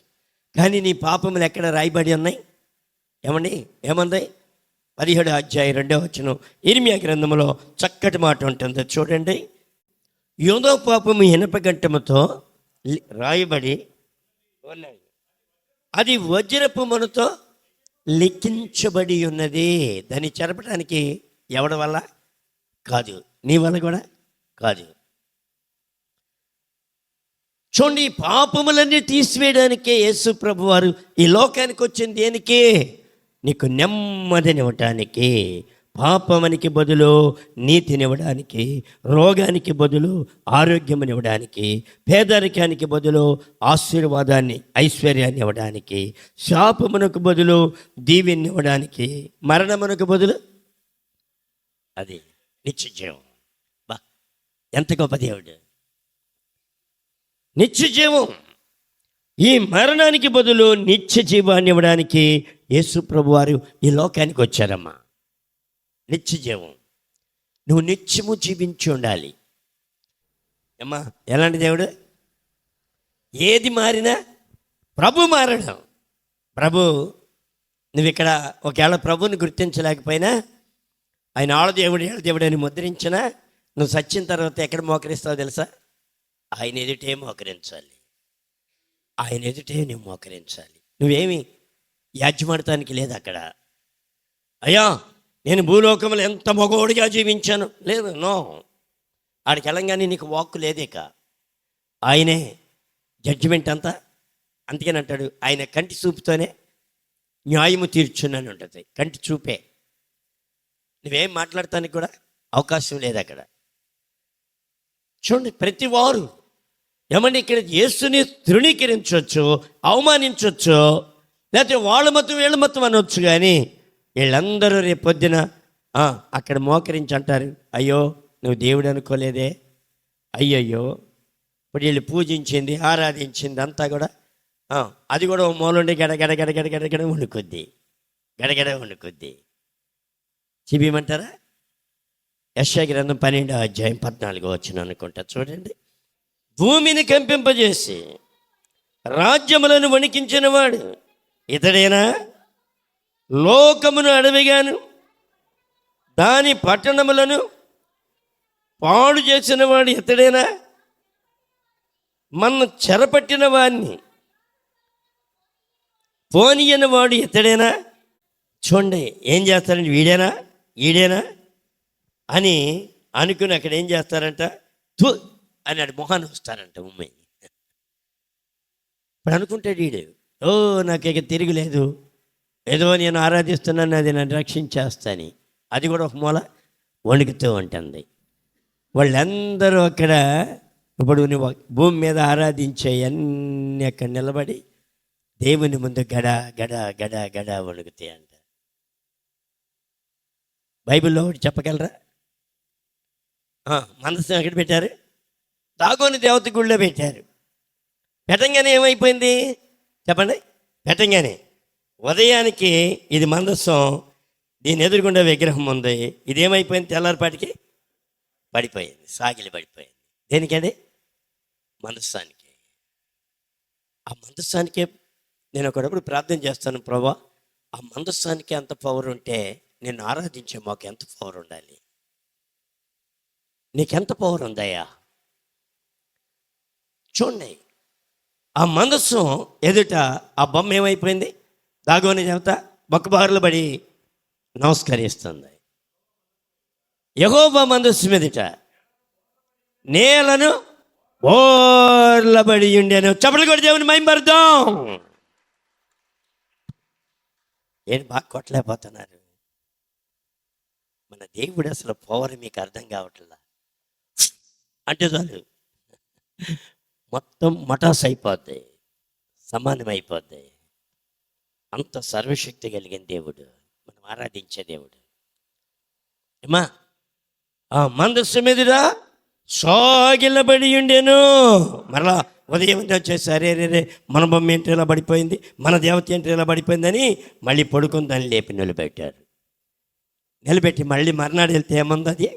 కానీ నీ పాపములు ఎక్కడ రాయబడి ఉన్నాయి? ఏమంది? 17వ అధ్యాయం 2వ వచనం ఇర్మియా గ్రంథంలో చక్కటి మాట ఉంటుంది చూడండి. యోధో పాపము ఇనపగంటముతో రాయబడి ఉన్నది, అది వజ్రపు మనతో లిఖించబడి ఉన్నది. దాన్ని చెరపడానికి ఎవడి వల్ల కాదు, నీ వల్ల కూడా కాదు. చూడండి, పాపములన్నీ తీసివేయడానికే యేసు ప్రభు వారు ఈ లోకానికి వచ్చింది. దేనికి? నీకు నెమ్మదినివ్వటానికి. పాపమునికి బదులు నీతినివ్వడానికి, రోగానికి బదులు ఆరోగ్యమునివ్వడానికి, పేదరికానికి బదులు ఆశీర్వాదాన్ని ఐశ్వర్యాన్ని ఇవ్వడానికి, శాపమునకు బదులు దీవెన్ని ఇవ్వడానికి, మరణమునకు బదులు అది నిత్యజీవం. ఎంత గొప్ప దేవుడు! నిత్యజీవం. ఈ మరణానికి బదులు నిత్య జీవాన్ని ఇవ్వడానికి యేసు ప్రభు వారు ఈ లోకానికి వచ్చారమ్మా. నిత్యజీవం. నువ్వు నిత్యము జీవించి ఉండాలి అమ్మా. ఎలాంటి దేవుడు? ఏది మారినా ప్రభు మారడం. నువ్వు ఇక్కడ ఒకవేళ ప్రభుని గుర్తించలేకపోయినా, ఆయన ఏళ్ళ దేవుడు అని ముద్రించినా, నువ్వు సచ్చిన తర్వాత ఎక్కడ మోకరిస్తావు తెలుసా? ఆయన ఎదుటే మోకరించాలి. నువ్వు మోకరించాలి. నువ్వేమి యాజ్యమాడటానికి లేదు అక్కడ. అయ్యా, నేను భూలోకంలో ఎంత మగోడిగా జీవించాను లేదు. నో, ఆడికి వెళ్ళంగానే నీకు వాక్కు లేదు. ఇక ఆయనే జడ్జిమెంట్ అంతా. అందుకని అంటాడు, ఆయన కంటి చూపుతోనే న్యాయము తీర్చునని ఉంటుంది. కంటి చూపే. నువ్వేం మాట్లాడటానికి కూడా అవకాశం లేదు అక్కడ. చూడండి, ప్రతి వారు ఇక్కడ యేసుని తృణీకరించవచ్చు, అవమానించవచ్చు, లేకపోతే వాళ్ళ మతం వీళ్ళ మతం అనవచ్చు. కానీ వీళ్ళందరూ రేపు పొద్దున అక్కడ మోకరించి అంటారు, అయ్యో నువ్వు దేవుడు అనుకోలేదే, అయ్యయ్యో. ఇప్పుడు వీళ్ళు పూజించింది, ఆరాధించింది అంతా కూడా అది కూడా మూలండి గడగడ వణుకుద్ది. చూపిమంటారా? యెషయా గ్రంథం 12వ అధ్యాయం 14వ వచనం అనుకుంటా చూడండి. భూమిని కంపింపజేసి రాజ్యములను వణికించిన వాడు ఇతడేనా? లోకమును అడవిగాను దాని పట్టణములను పాడు చేసిన వాడు ఇతడేనా? మన చెరపట్టిన వాడిని పోనీయన వాడు ఇతడేనా? చూడండి, ఏం చేస్తారండి? ఈడేనా అని అనుకుని అక్కడ ఏం చేస్తారంట? తు అని అటు మొహాన్ని వస్తారంట ఉమ్మే. ఇప్పుడు అనుకుంటాడు వీడు, నాకు ఇక తిరగలేదు, ఏదో నేను ఆరాధిస్తున్నాను, అది నన్ను రక్షించేస్తాను. అది కూడా ఒక మూల వణుకుతూ ఉంటుంది. వాళ్ళందరూ అక్కడ ఇప్పుడు నువ్వు భూమి మీద ఆరాధించే అన్నీ అక్కడ నిలబడి దేవుని ముందు గడ గడ గడ గడ వణుకుతాయి అంట. బైబిల్లో ఒకటి చెప్పగలరా? మనసు ఎక్కడ పెట్టారు? దాగోని దేవత గుళ్ళో పెట్టారు. పెట్టంగానే ఏమైపోయింది చెప్పండి? పెట్టంగానే ఉదయానికి ఇది మందసం, దీని ఎదురుగుండా విగ్రహం ఉంది. ఇదేమైపోయింది? తెల్లారిపాటికి పడిపోయింది, సాగిలి పడిపోయింది. దేనికండి? మనస్సానికి. ఆ మనస్సానికే నేను ఒకడప్పుడు ప్రార్థన చేస్తాను, ప్రభా ఆ మనస్సానికి ఎంత పవర్ ఉంటే నేను ఆరాధించే మాకు ఎంత పవర్ ఉండాలి? నీకెంత పవర్ ఉందయ్యా? చూడండి, ఆ మనస్సు ఎదుట ఆ బొమ్మ ఏమైపోయింది? దాగోని చెబుతా బొక్కబారులు పడి నమస్కరిస్తుంది. యెహోవా మనస్సు మీదట నేలను బోర్లబడి ఉండేను. చప్పట్లు కొట్టి దేవుని మహిమపడదాం. ఏంటి బాగా కొట్టలేకపోతున్నారు? మన దేవుడు అసలు పవర్ మీకు అర్థం కావట్లా అంటే చాలు మొత్తం మటాస్ అయిపోద్ది, సమానం అయిపోద్ది. అంత సర్వశక్తి కలిగిన దేవుడు మనం ఆరాధించే దేవుడు. ఏమా ఆ మందస్సు మీదురా సాగిలబడి ఉండేను. మరలా ఉదయం వచ్చేసి అరే రే మన బొమ్మ ఏంటి ఇలా పడిపోయింది, మన దేవత ఏంటి ఇలా పడిపోయిందని మళ్ళీ పడుకుని దాన్ని లేపి నిలబెట్టారు. నిలబెట్టి మళ్ళీ మర్నాడు వెళ్తే ఏముంది? అది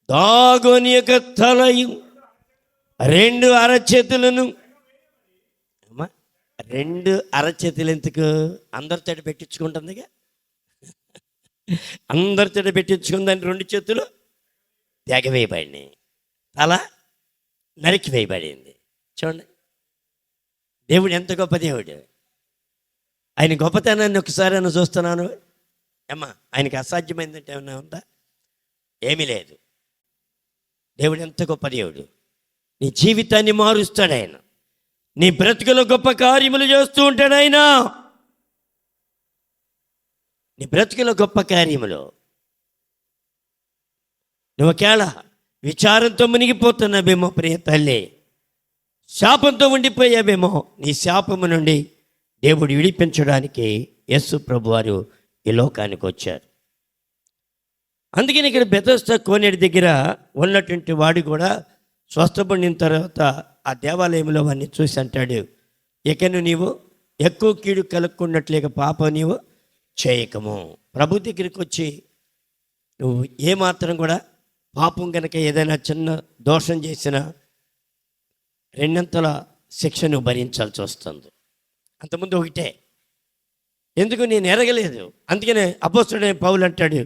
దాగోని యొక్క తలయు 2 అరచేతులను. అమ్మా 2 అరచేతులు ఎందుకు? అందరితో పెట్టించుకుంటుందిగా, అందరితో పెట్టించుకుందని 2 చేతులు తెగవేయబడినాయి, తల నరికి వేయబడింది. చూడండి, దేవుడు ఎంత గొప్ప దేవుడు. ఆయన గొప్పతనాన్ని ఒకసారి అని చూస్తున్నాను. అమ్మా ఆయనకి అసాధ్యమైందంటే ఏమన్నా ఉందా? ఏమీ లేదు. దేవుడు ఎంత గొప్ప దేవుడు. నీ జీవితాన్ని మారుస్తాడు ఆయన. నీ బ్రతుకులో గొప్ప కార్యములు చేస్తూ ఉంటాడు ఆయన. నీ బ్రతుకులో గొప్ప కార్యములు. నువ్వు ఒకవేళ విచారంతో మునిగిపోతున్నావేమో ప్రియ తల్లి, శాపంతో ఉండిపోయావేమో, నీ శాపము నుండి దేవుడు విడిపించడానికి యేసు ప్రభువారు ఈ లోకానికి వచ్చారు. అందుకని ఇక్కడ బెతెస్దా కోనేటి దగ్గర ఉన్నటువంటి వాడు కూడా స్వస్థపడిన తర్వాత ఆ దేవాలయంలో వాడిని చూసి అంటాడు, ఇకను నీవు ఎక్కువ కీడు కలుక్కున్నట్లేక పాపం నీవు చేయకము. ప్రభు దగ్గరికి వచ్చి నువ్వు ఏమాత్రం కూడా పాపం కనుక ఏదైనా చిన్న దోషం చేసినా 2 శిక్ష నువ్వు భరించాల్సి వస్తుంది. అంతకుముందు ఒకటే. ఎందుకు? నేను ఎరగలేదు. అందుకనే అపోస్తలుడైన పౌలు అంటాడు,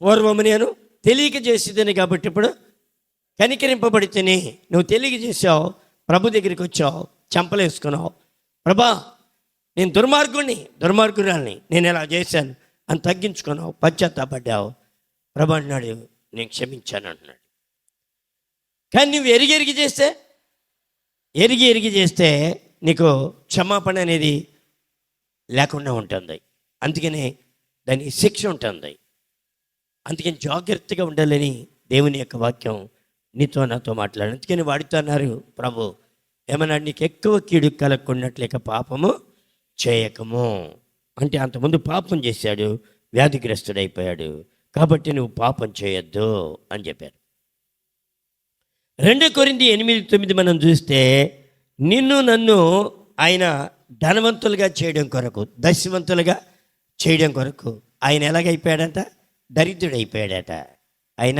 పూర్వము నేను తెలియక చేసేదని కాబట్టి ఇప్పుడు కనికరింపబడితేనే. నువ్వు తెలియక చేసావు, ప్రభు దగ్గరికి వచ్చావు, చెంపలేసుకున్నావు, ప్రభా నేను దుర్మార్గురాల్ని, నేను ఇలా చేశాను అని తగ్గించుకున్నావు, పశ్చాత్తాపడ్డావు. ప్రభు అన్నాడు నేను క్షమించాను అంటున్నాడు. కానీ నువ్వు ఎరిగి చేస్తే నీకు క్షమాపణ అనేది లేకుండా ఉంటుంది. అందుకనే దానికి శిక్ష ఉంటుంది. అందుకని జాగ్రత్తగా ఉండాలని దేవుని యొక్క వాక్యం నీతో నాతో మాట్లాడు. అందుకని వాడితో అన్నారు ప్రభు ఏమన్నా, నీకు ఎక్కువ కీడు కలగకున్నట్లేక పాపము చేయకము అంటే, అంతకుముందు పాపం చేశాడు, వ్యాధిగ్రస్తుడైపోయాడు, కాబట్టి నువ్వు పాపం చేయొద్దు అని చెప్పారు. 2 కొరింథీ 8:9 మనం చూస్తే, నిన్ను నన్ను ఆయన ధనవంతులుగా చేయడం కొరకు, దశవంతులుగా చేయడం కొరకు ఆయన ఎలాగైపోయాడంట? దరిద్రుడైపోయాడట. ఆయన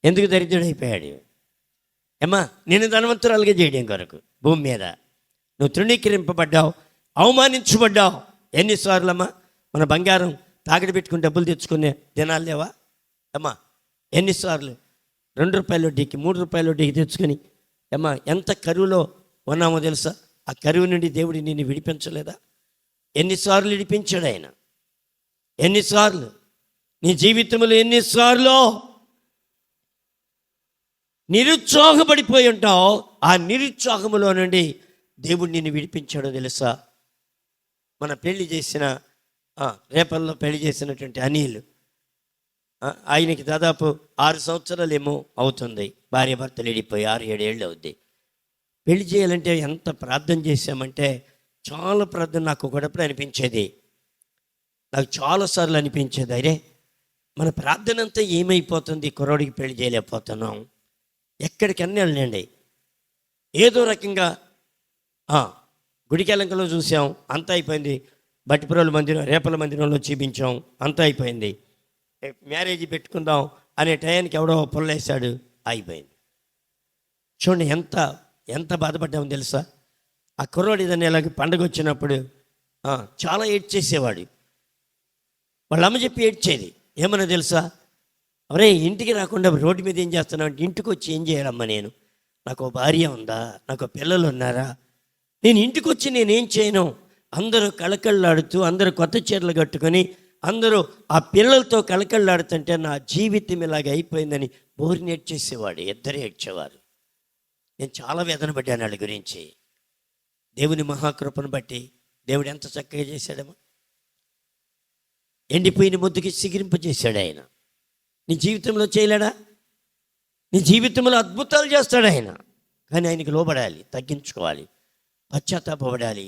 ఎందుకు దరిద్రుడైపోయాడు? ఏమ్మా నిన్ను ధనవంతురాలుగా చేయడం కొరకు భూమి మీద నువ్వు తృణీకరింపబడ్డావు, అవమానించబడ్డావు. ఎన్నిసార్లమ్మా మన బంగారం తాకడి పెట్టుకుని డబ్బులు తెచ్చుకునే దినాలు లేవా అమ్మా? ఎన్నిసార్లు 2 రూపాయల వడ్డీకి 3 రూపాయల వడ్డీకి తెచ్చుకొని అమ్మా ఎంత కరువులో ఉన్నామో తెలుసా? ఆ కరువు నుండి దేవుడు నిన్ను విడిపించలేదా? ఎన్నిసార్లు విడిపించాడు ఆయన? ఎన్నిసార్లు నీ జీవితంలో ఎన్నిసార్లు నిరుత్సాహపడిపోయి ఉంటావు. ఆ నిరుత్సాహములో నుండి దేవుడు నిన్ను విడిపించాడో తెలుసా? మన పెళ్లి చేసిన రేపల్లో పెళ్లి చేసినటువంటి అనిల్, ఆయనకి దాదాపు 6 సంవత్సరాలు ఏమో అవుతుంది. భార్య భర్తలు విడిపోయి 6-7 ఏళ్ళు అవుద్ది. పెళ్లి చేయాలంటే ఎంత ప్రార్థన చేశామంటే, చాలా ప్రార్థన. నాకు ఒకటప్పుడు అనిపించేది, నాకు చాలాసార్లు అనిపించేది, అరే మన ప్రార్థన అంతా ఏమైపోతుంది, కుర్రోడికి పెళ్లి చేయలేకపోతున్నాం. ఎక్కడికన్నా వెళ్ళండి, ఏదో రకంగా గుడికెలంకలో చూసాం, అంతా అయిపోయింది, బట్టిపురోల మందిరం, రేపల మందిరంలో చూపించాం, అంతా అయిపోయింది. మ్యారేజ్ పెట్టుకుందాం అనే టయానికి ఎవడో పొల్లేశాడు, అయిపోయింది. చూడండి ఎంత ఎంత బాధపడ్డామో తెలుసా. ఆ కుర్రోడు ఏదైనా ఇలాగ పండగ వచ్చినప్పుడు చాలా ఏడ్చేసేవాడు. వాళ్ళ అమ్మ చెప్పి ఏడ్చేది. ఏమన్నా తెలుసా, అవరే ఇంటికి రాకుండా రోడ్డు మీద ఏం చేస్తున్నావు అంటే, ఇంటికి వచ్చి ఏం చేయాలమ్మా, నేను నాకు భార్య ఉందా, నాకు పిల్లలు ఉన్నారా, నేను ఇంటికి వచ్చి నేనేం చేయను. అందరూ కళకళ్ళాడుతూ, అందరూ కొత్త చీరలు కట్టుకొని, అందరూ ఆ పిల్లలతో కళకళ్ళాడుతుంటే నా జీవితం ఇలాగ అయిపోయిందని బోరిని ఏడ్చేసేవాడు. ఇద్దరే ఏడ్చేవారు. నేను చాలా వేదన పడ్డాను వాళ్ళ గురించి. దేవుని మహాకృపను బట్టి దేవుడు ఎంత చక్కగా చేశాడమ్మా. ఎండిపోయిన ముద్దుకి సిగిరింపజేశాడు ఆయన. నీ జీవితంలో చేయలేడా? నీ జీవితంలో అద్భుతాలు చేస్తాడు ఆయన. కానీ ఆయనకి లోబడాలి, తగ్గించుకోవాలి, పశ్చాత్తాపడాలి,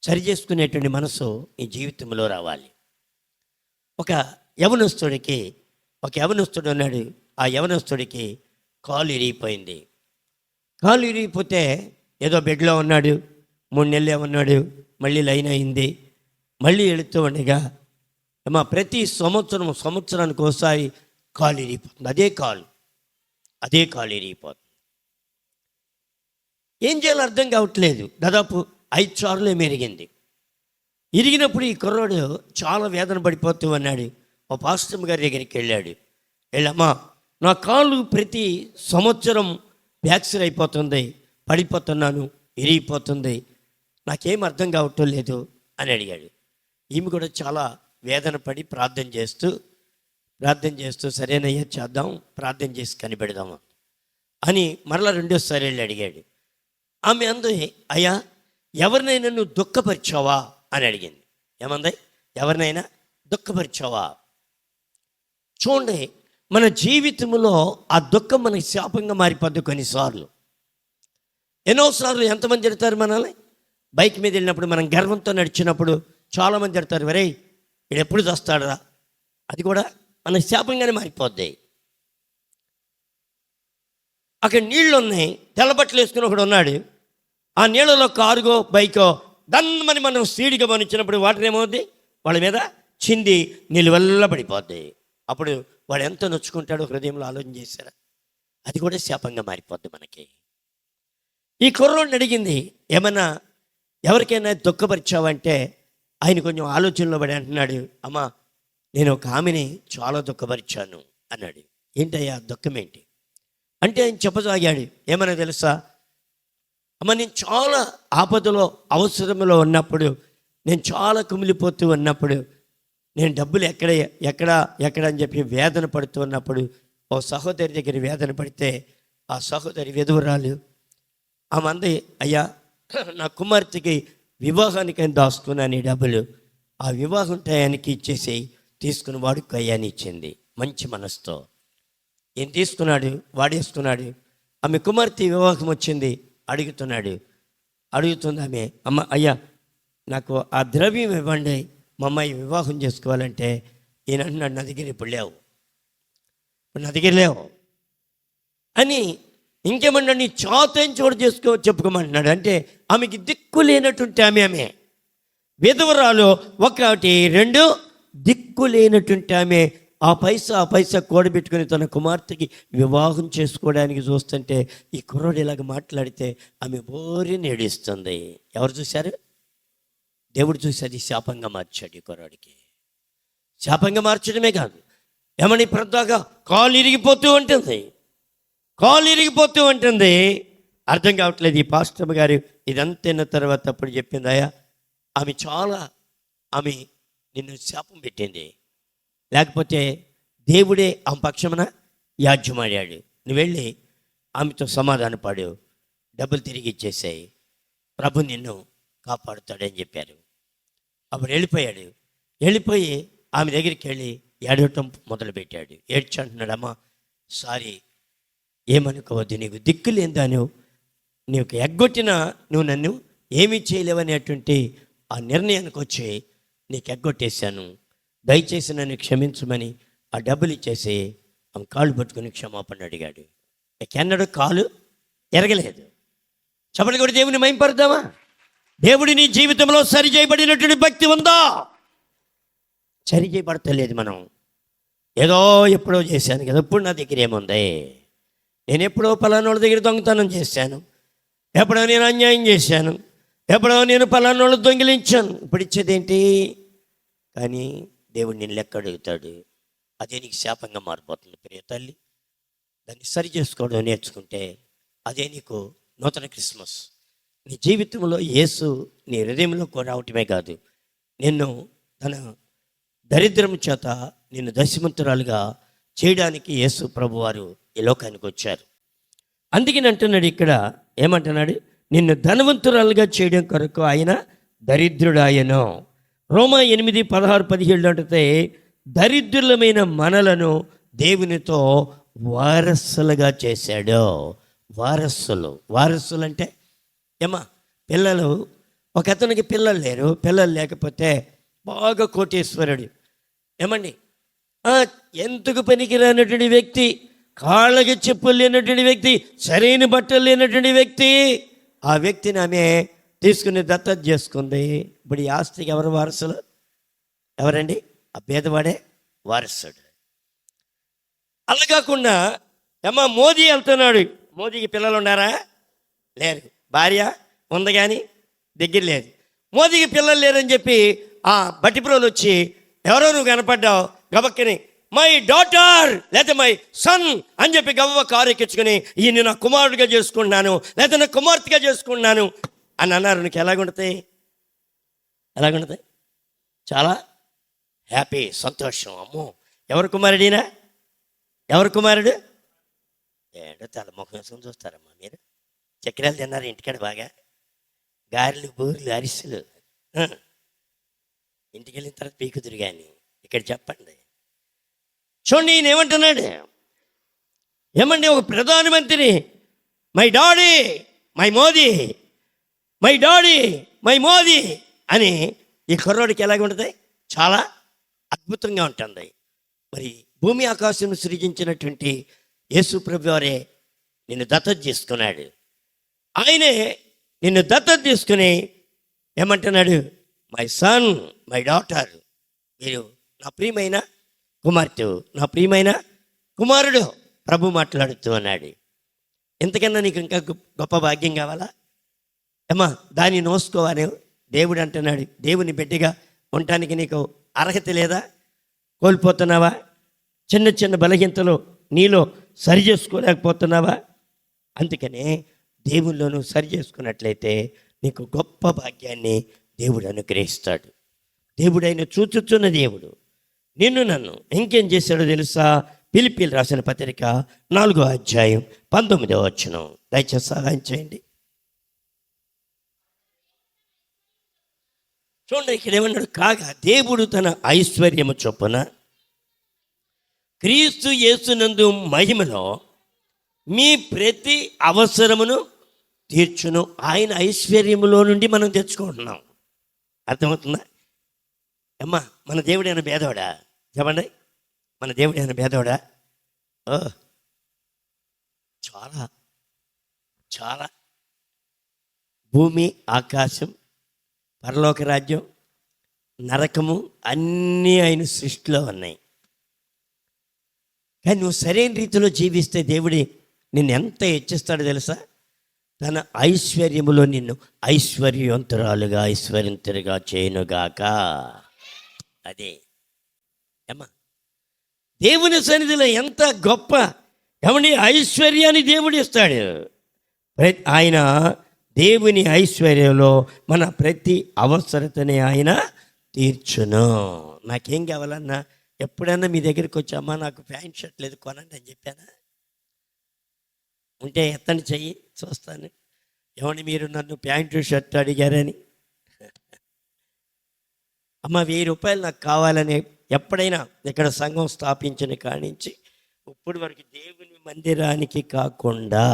సరి చేసుకునేటువంటి మనసు ఈ జీవితంలో రావాలి. ఒక యవనస్తుడు ఉన్నాడు. ఆ యవనస్తుడికి కాలు ఇరిగిపోయింది. కాలు ఇరిగిపోతే ఏదో బెడ్లో ఉన్నాడు, 3 నెలలే ఉన్నాడు. మళ్ళీ లైన్ అయింది. మళ్ళీ వెళుతూ ఉండగా ప్రతి సంవత్సరానికి ఒకసారి కాలు ఇరిగిపోతుంది. అదే కాలు ఇరిగిపోతుంది. ఏం చేయాలో అర్థం కావట్లేదు. దాదాపు 5 సార్లు మెరిగింది. ఇరిగినప్పుడు ఈ కుర్రాడు చాలా వేదన పడిపోతూ అన్నాడు. ఓ పాస్టర్ గారి దగ్గరికి వెళ్ళాడు. వెళ్ళమ్మా, నా కాలు ప్రతి సంవత్సరం ఫ్రాక్చర్ అయిపోతుంది, పడిపోతున్నాను, ఇరిగిపోతుంది, నాకేం అర్థం కావటం లేదు అని అడిగాడు. ఈమె కూడా చాలా వేదన పడి ప్రార్థన చేస్తూ సరేనయ్యా చేద్దాం, ప్రార్థన చేసి కనిపెడదామా అని మరలా 2వ సారి వెళ్ళి అడిగాడు. ఆమె అంది, అయ్యా ఎవరినైనా నువ్వు దుఃఖపరిచావా అని అడిగింది. ఏమంది? ఎవరినైనా దుఃఖపరిచావా? చూడండి, మన జీవితంలో ఆ దుఃఖం మనకి శాపంగా మారిపోద్ది. కొన్నిసార్లు, ఎన్నోసార్లు ఎంతమంది తిడతారు మనల్ని. బైక్ మీద వెళ్ళినప్పుడు మనం గర్వంతో నడిచినప్పుడు చాలామంది తిడతారు, వరే వీడు ఎప్పుడు చేస్తాడరా. అది కూడా మన శాపంగానే మారిపోద్ది. అక్కడ నీళ్ళు ఉన్నాయి, తెల్లబట్టలు వేసుకుని ఒకడు ఉన్నాడు. ఆ నీళ్ళలో కారుగో బైకో దన్మని మనం స్పీడ్గా పనిచ్చినప్పుడు వాటర్ ఏమవుద్ది, వాళ్ళ మీద చింది నీళ్ళు వల్ల పడిపోద్ది. అప్పుడు వాడు ఎంత నొచ్చుకుంటాడో హృదయంలో ఆలోచన చేశారా? అది కూడా శాపంగా మారిపోద్ది మనకి. ఈ కుర్రోడిని అడిగింది, ఏమన్నా ఎవరికైనా దుఃఖపరిచావంటే ఆయన కొంచెం ఆలోచనలో పడి అంటున్నాడు, అమ్మా నేను ఒక ఆమెని చాలా దుఃఖపరిచాను అన్నాడు. ఏంటయ్యా దుఃఖం ఏంటి అంటే ఆయన చెప్పసాగాడు. ఏమన్నా తెలుసా, అమ్మ నేను చాలా ఆపదలో అవసరంలో ఉన్నప్పుడు, నేను చాలా కుమిలిపోతూ ఉన్నప్పుడు, నేను డబ్బులు ఎక్కడ అని చెప్పి వేదన పడుతూ ఉన్నప్పుడు ఓ సహోదరి దగ్గర వేదన పడితే ఆ సహోదరి విధవరాలు ఆమె అంది, అయ్యా నా కుమార్తెకి వివాహానికైనా దాచుకున్నాను ఈ డబ్బులు, ఆ వివాహం టయానికి ఇచ్చేసి తీసుకుని వాడుకు అయ్యాని ఇచ్చింది మంచి మనసుతో. ఏం తీసుకున్నాడు, వాడేసుకున్నాడు. ఆమె కుమార్తె వివాహం వచ్చింది, అడుగుతుంది ఆమె, అమ్మ అయ్యా నాకు ఆ ద్రవ్యం ఇవ్వండి, మా అమ్మాయి వివాహం చేసుకోవాలంటే ఈయన అంటున్నాడు, నా దగ్గర ఇప్పుడు లేవు అని. ఇంకేమన్నాడు, నీ చాతేం చోటు చెప్పుకోమంటున్నాడు. అంటే ఆమెకి దిక్కు లేనటువంటి ఆమె విధవరాలు. 1, 2 దిక్కు లేనటువంటి ఆమె ఆ పైసా కూడబెట్టుకుని తన కుమార్తెకి వివాహం చేసుకోవడానికి చూస్తుంటే ఈ కుర్రోడు ఇలాగ మాట్లాడితే ఆమె బోరిని ఏడుస్తుంది. ఎవరు చూశారు? దేవుడు చూసి అది శాపంగా మార్చాడు. ఈ కుర్రాడికి శాపంగా మార్చడమే కాదు, ఏమని ప్రదాగా కాలు ఇరిగిపోతూ ఉంటుంది. అర్థం కావట్లేదు. ఈ పాస్టర్ గారు ఇదంతా అయిన తర్వాత అప్పుడు చెప్పింది, అయ్యా ఆమె నిన్ను శాపం పెట్టింది, లేకపోతే దేవుడే ఆమె పక్షమున యాజ్యమాడాడు. నువ్వు వెళ్ళి ఆమెతో సమాధానపడు, డబ్బులు తిరిగి ఇచ్చేసాయి, ప్రభు నిన్ను కాపాడుతాడని చెప్పారు. అప్పుడు వెళ్ళిపోయి ఆమె దగ్గరికి వెళ్ళి ఏడవటం మొదలుపెట్టాడు. ఏడ్చంటున్నాడు, అమ్మా సారీ, ఏమనుకోవద్దు, నీకు దిక్కులేదా, నీకు ఎగ్గొట్టినా నువ్వు నన్ను ఏమీ చేయలేవనేటువంటి ఆ నిర్ణయానికి వచ్చి నీకు ఎగ్గొట్టేశాను, దయచేసి నన్ను క్షమించమని ఆ డబ్బులు ఇచ్చేసి ఆమె కాళ్ళు పట్టుకుని క్షమాపణ అడిగాడు. ఎన్నడూ కాలు ఎరగలేదు. చెప్పండి కూడా దేవుని మైంపరుద్దామా? దేవుడి నీ జీవితంలో సరి చేయబడినటువంటి భక్తి ఉందా? సరి చేయబడతలేదు. మనం ఏదో ఎప్పుడో చేశాను కదా, ఇప్పుడు నా దగ్గర ఏముంది? నేను ఎప్పుడో పలానోళ్ళ దగ్గర దొంగతనం చేశాను, ఎప్పుడో నేను అన్యాయం చేశాను, ఎప్పుడో నేను పలానోళ్ళు దొంగిలించాను, ఇప్పుడు ఇచ్చేదేంటి? కానీ దేవుడు నిన్ను లెక్క అడుగుతాడు. అదే నీకు శాపంగా మారిపోతుంది. ప్రియ తల్లి, దాన్ని సరి చేసుకోవడం నేర్చుకుంటే అదే నీకు నూతన క్రిస్మస్. నీ జీవితంలో యేసు నీ హృదయంలో కూడా రావటమే కాదు, నిన్ను తన దరిద్రం చేత నిన్ను దశమంతురాలుగా చేయడానికి యేసు ప్రభువారు ఈ లోకానికి వచ్చారు. అందుకని అంటున్నాడు ఇక్కడ, ఏమంటున్నాడు? నిన్ను ధనవంతురాలుగా చేయడం కొరకు ఆయన దరిద్రుడాయను. రోమా 8:16-17 అంటే దరిద్రులమైన మనలను దేవునితో వారసులుగా చేశాడు. వారసులు అంటే ఏమా, పిల్లలు, ఒక అతనికి పిల్లలు లేరు, పిల్లలు లేకపోతే బాగా కోటేశ్వరుడు, ఏమండి, ఎందుకు పనికిరానటువంటి వ్యక్తి, కాళ్ళకి చెప్పులు లేనటువంటి వ్యక్తి, సరైన బట్టలు లేనటువంటి వ్యక్తి, ఆ వ్యక్తిని ఆమె తీసుకుని దత్తత చేసుకుంది. ఇప్పుడు ఈ ఆస్తికి ఎవరు వారసులు? ఎవరండి? ఆ పేదవాడే వారసుడు. అలా కాకుండా ఏమా మోదీ వెళ్తున్నాడు, మోదీకి పిల్లలు ఉన్నారా? లేరు. భార్య ఉంది కానీ దగ్గర లేదు. మోదీకి పిల్లలు లేరని చెప్పి ఆ బట్టిప్రోలు వచ్చి, ఎవరో నువ్వు కనపడ్డావు, గబక్కని మై డాటర్ లేదా మై సన్ అని చెప్పి గవ్వ కారు ఎక్కించుకొని ఈయన నా కుమారుడిగా చేసుకుంటున్నాను లేదా నా కుమార్తెగా చేసుకుంటున్నాను అని అన్నారు. నీకు ఎలాగుంటుంది? చాలా హ్యాపీ, సంతోషం. అమ్మో, ఎవరు కుమారుడినా? ఎవరు కుమారుడు? ఏంటో తల ముఖం వేసుకొని చూస్తారమ్మా మీరు. చక్రాలు తిన్నారు ఇంటికాడ బాగా, గారెలు, బూరెలు, అరిసెలు. ఇంటికి వెళ్ళిన తర్వాత పీకుదురు. కానీ ఇక్కడ చెప్పండి, చూడండి ఈయన ఏమంటున్నాడు. ఏమండి, ఒక ప్రధానమంత్రిని my daddy my Modi, my daddy my Modi అని ఈ కుర్రోడికి ఎలాగ ఉంటుంది? చాలా అద్భుతంగా ఉంటుంది. మరి భూమి ఆకాశం సృజించినటువంటి యేసు ప్రభు వారే నిన్ను దత్తత చేసుకున్నాడు. ఆయనే నిన్ను దత్తత తీసుకుని ఏమంటున్నాడు? మై సన్, మై డాటర్, మీరు నా ప్రియమైన కుమార్తె, నా ప్రియమైన కుమారుడు ప్రభు మాట్లాడుతూ అన్నాడు. ఎంతకన్నా నీకు ఇంకా గొప్ప భాగ్యం కావాలా? ఏమా, దాన్ని నోసుకోవాలి. దేవుడు అంటున్నాడు, దేవుని బిడ్డగా ఉండటానికి నీకు అర్హత లేదా? కోల్పోతున్నావా? చిన్న చిన్న బలహీనతలు నీలో సరి చేసుకోలేకపోతున్నావా? అందుకనే దేవుళ్ళను సరి చేసుకున్నట్లయితే నీకు గొప్ప భాగ్యాన్ని దేవుడు అనుగ్రహిస్తాడు. దేవుడైన చూచుచున్న దేవుడు నిన్ను నన్ను ఇంకేం చేశాడో తెలుసా? ఫిలిప్పీయులకు రాసిన పత్రిక 4:19 దయచేసి సహాయం చేయండి. చూడండి, ఇక్కడ ఏమన్నాడు? కాగా దేవుడు తన ఐశ్వర్యము చొప్పున క్రీస్తు యేసునందు మహిమలో మీ ప్రతి అవసరమును తీర్చును. ఆయన ఐశ్వర్యములో నుండి మనం తెచ్చుకుంటున్నాం. అర్థమవుతుందా? అమ్మా, మన దేవుడైన భేదవాడా? చెప్పండి, మన దేవుడైన భేదవాడా? చాలా చాలా భూమి, ఆకాశం, పరలోక రాజ్యం, నరకము అన్నీ ఆయన సృష్టిలో ఉన్నాయి. కానీ నువ్వు సరైన రీతిలో జీవిస్తే దేవుడి నిన్ను ఎంత హెచ్చిస్తాడో తెలుసా? తన ఐశ్వర్యములో నిన్ను ఐశ్వర్యవంతురాలుగా, ఐశ్వర్యంతులుగా చేయనుగాక. అదే అమ్మా, దేవుని సన్నిధిలో ఎంత గొప్ప ఏమని ఐశ్వర్యాన్ని దేవుడు ఇస్తాడు. ఆయన దేవుని ఐశ్వర్యంలో మన ప్రతి అవసరతని ఆయన తీర్చును. నాకేం కావాలన్నా, ఎప్పుడన్నా మీ దగ్గరికి వచ్చామా నాకు ప్యాంట్ షర్ట్ లేదు కొనండి అని చెప్పానా? ఉంటే ఎత్తని చెయ్యి చూస్తాను. ఏమని మీరు నన్ను ప్యాంటు షర్ట్ అడిగారని? అమ్మ, 1000 రూపాయలు నాకు కావాలని ఎప్పుడైనా ఇక్కడ సంఘం స్థాపించిన కానించి ఇప్పుడు వరకు దేవుని మందిరానికి కాకుండా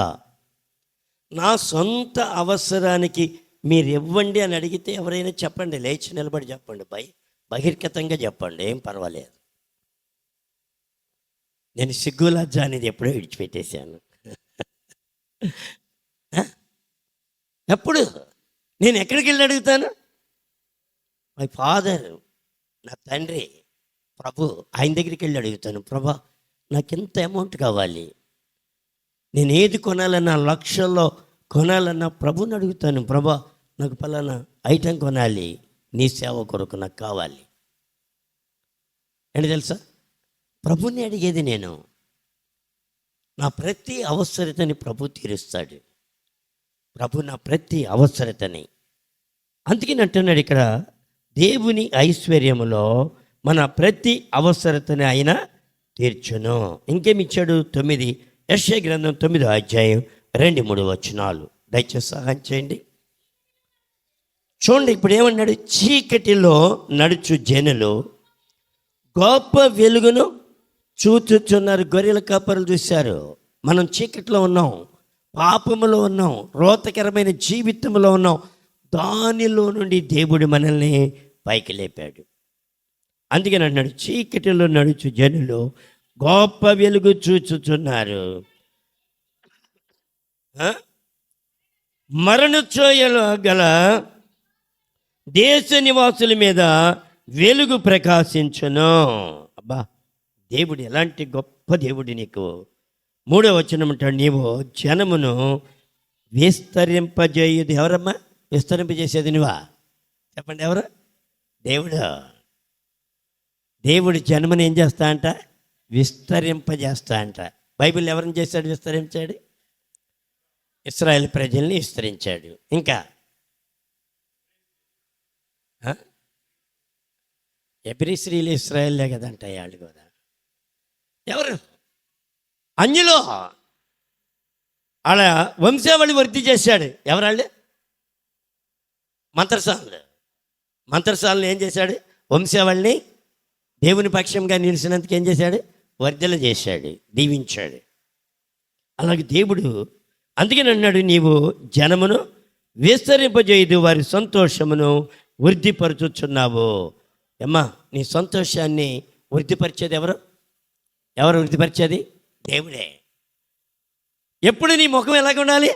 నా సొంత అవసరానికి మీరు ఇవ్వండి అని అడిగితే ఎవరైనా చెప్పండి, లేచి నిలబడి చెప్పండి, బహిర్గతంగా చెప్పండి, ఏం పర్వాలేదు. నేను సిగ్గు లజ్జ అనేది ఎప్పుడో విడిచిపెట్టేశాను. ఎప్పుడు నేను ఎక్కడికి వెళ్ళి అడుగుతాను? మై ఫాదర్, నా తండ్రి ప్రభు, ఆయన దగ్గరికి వెళ్ళి అడుగుతాను. ప్రభా, నాకు ఎంత అమౌంట్ కావాలి, నేను ఏది కొనాలన్నా, లక్షల్లో కొనాలన్నా ప్రభుని అడుగుతాను. ప్రభా, నాకు పలానా ఐటెం కొనాలి, నీ సేవ కొరకు నాకు కావాలి. ఏంటి తెలుసా? ప్రభుని అడిగేది నేను. నా ప్రతి అవసరతని ప్రభు తీరుస్తాడు. ప్రభు నా ప్రతి అవసరతని. అందుకని అంటున్నాడు ఇక్కడ, దేవుని ఐశ్వర్యములో మన ప్రతి అవసరతని ఆయన తీర్చును. ఇంకేమిచ్చాడు? 9 యెషయా గ్రంథం 9వ అధ్యాయం 2-3 వచనాలు దయచేసి సహాయం చేయండి. చూడండి, ఇప్పుడు ఏమన్నాడు? చీకటిలో నడుచు జనులు గొప్ప వెలుగును చూచుచున్నారు. గొర్రెల కాపరులు చూశారు. మనం చీకట్లో ఉన్నాం, పాపములో ఉన్నాం, రోతకరమైన జీవితంలో ఉన్నాం. దానిలో నుండి దేవుడు మనల్ని పైకి లేపాడు. అందుకని అన్నాడు, చీకటిలో నడుచు జనులు గొప్ప వెలుగు చూచుచున్నారు. మరణచోయలో గల దేశ నివాసుల మీద వెలుగు ప్రకాశించును. అబ్బా, దేవుడు ఎలాంటి గొప్ప దేవుడు నీకు. 3వ వచనం అంటాడు, నీవు జనమును విస్తరింపజేయుదు. ఎవరమ్మా విస్తరింపజేసేది? నువ్వా? చెప్పండి, ఎవరు? దేవుడు. దేవుడు జన్మని ఏం చేస్తా అంట? విస్తరింపజేస్తా అంట. బైబిల్ ఎవరిని చేశాడు విస్తరించాడు? ఇశ్రాయేల్ ప్రజల్ని విస్తరించాడు. ఇంకా ఎబ్రీ స్త్రీలు ఇశ్రాయేలే కదంట వాళ్ళు కూడా. ఎవరు? అన్యులో వాళ్ళ వంశావళి వృద్ధి చేశాడు. ఎవరాళ్ళు? మంత్రసాలను ఏం చేశాడు? వంశావళిని దేవుని పక్షంగా నిలిచినందుకు ఏం చేశాడు? వర్ధల చేశాడు, దీవించాడు. అలాగే దేవుడు అందుకని అన్నాడు, నీవు జనమును విస్తరింపజేయదు, వారి సంతోషమును వృద్ధిపరచుచున్నావు. అమ్మా, నీ సంతోషాన్ని వృద్ధిపరిచేది ఎవరు? ఎవరు వృద్ధిపరిచేది? దేవుడే. ఎప్పుడు నీ ముఖం ఎలాగ ఉండాలి?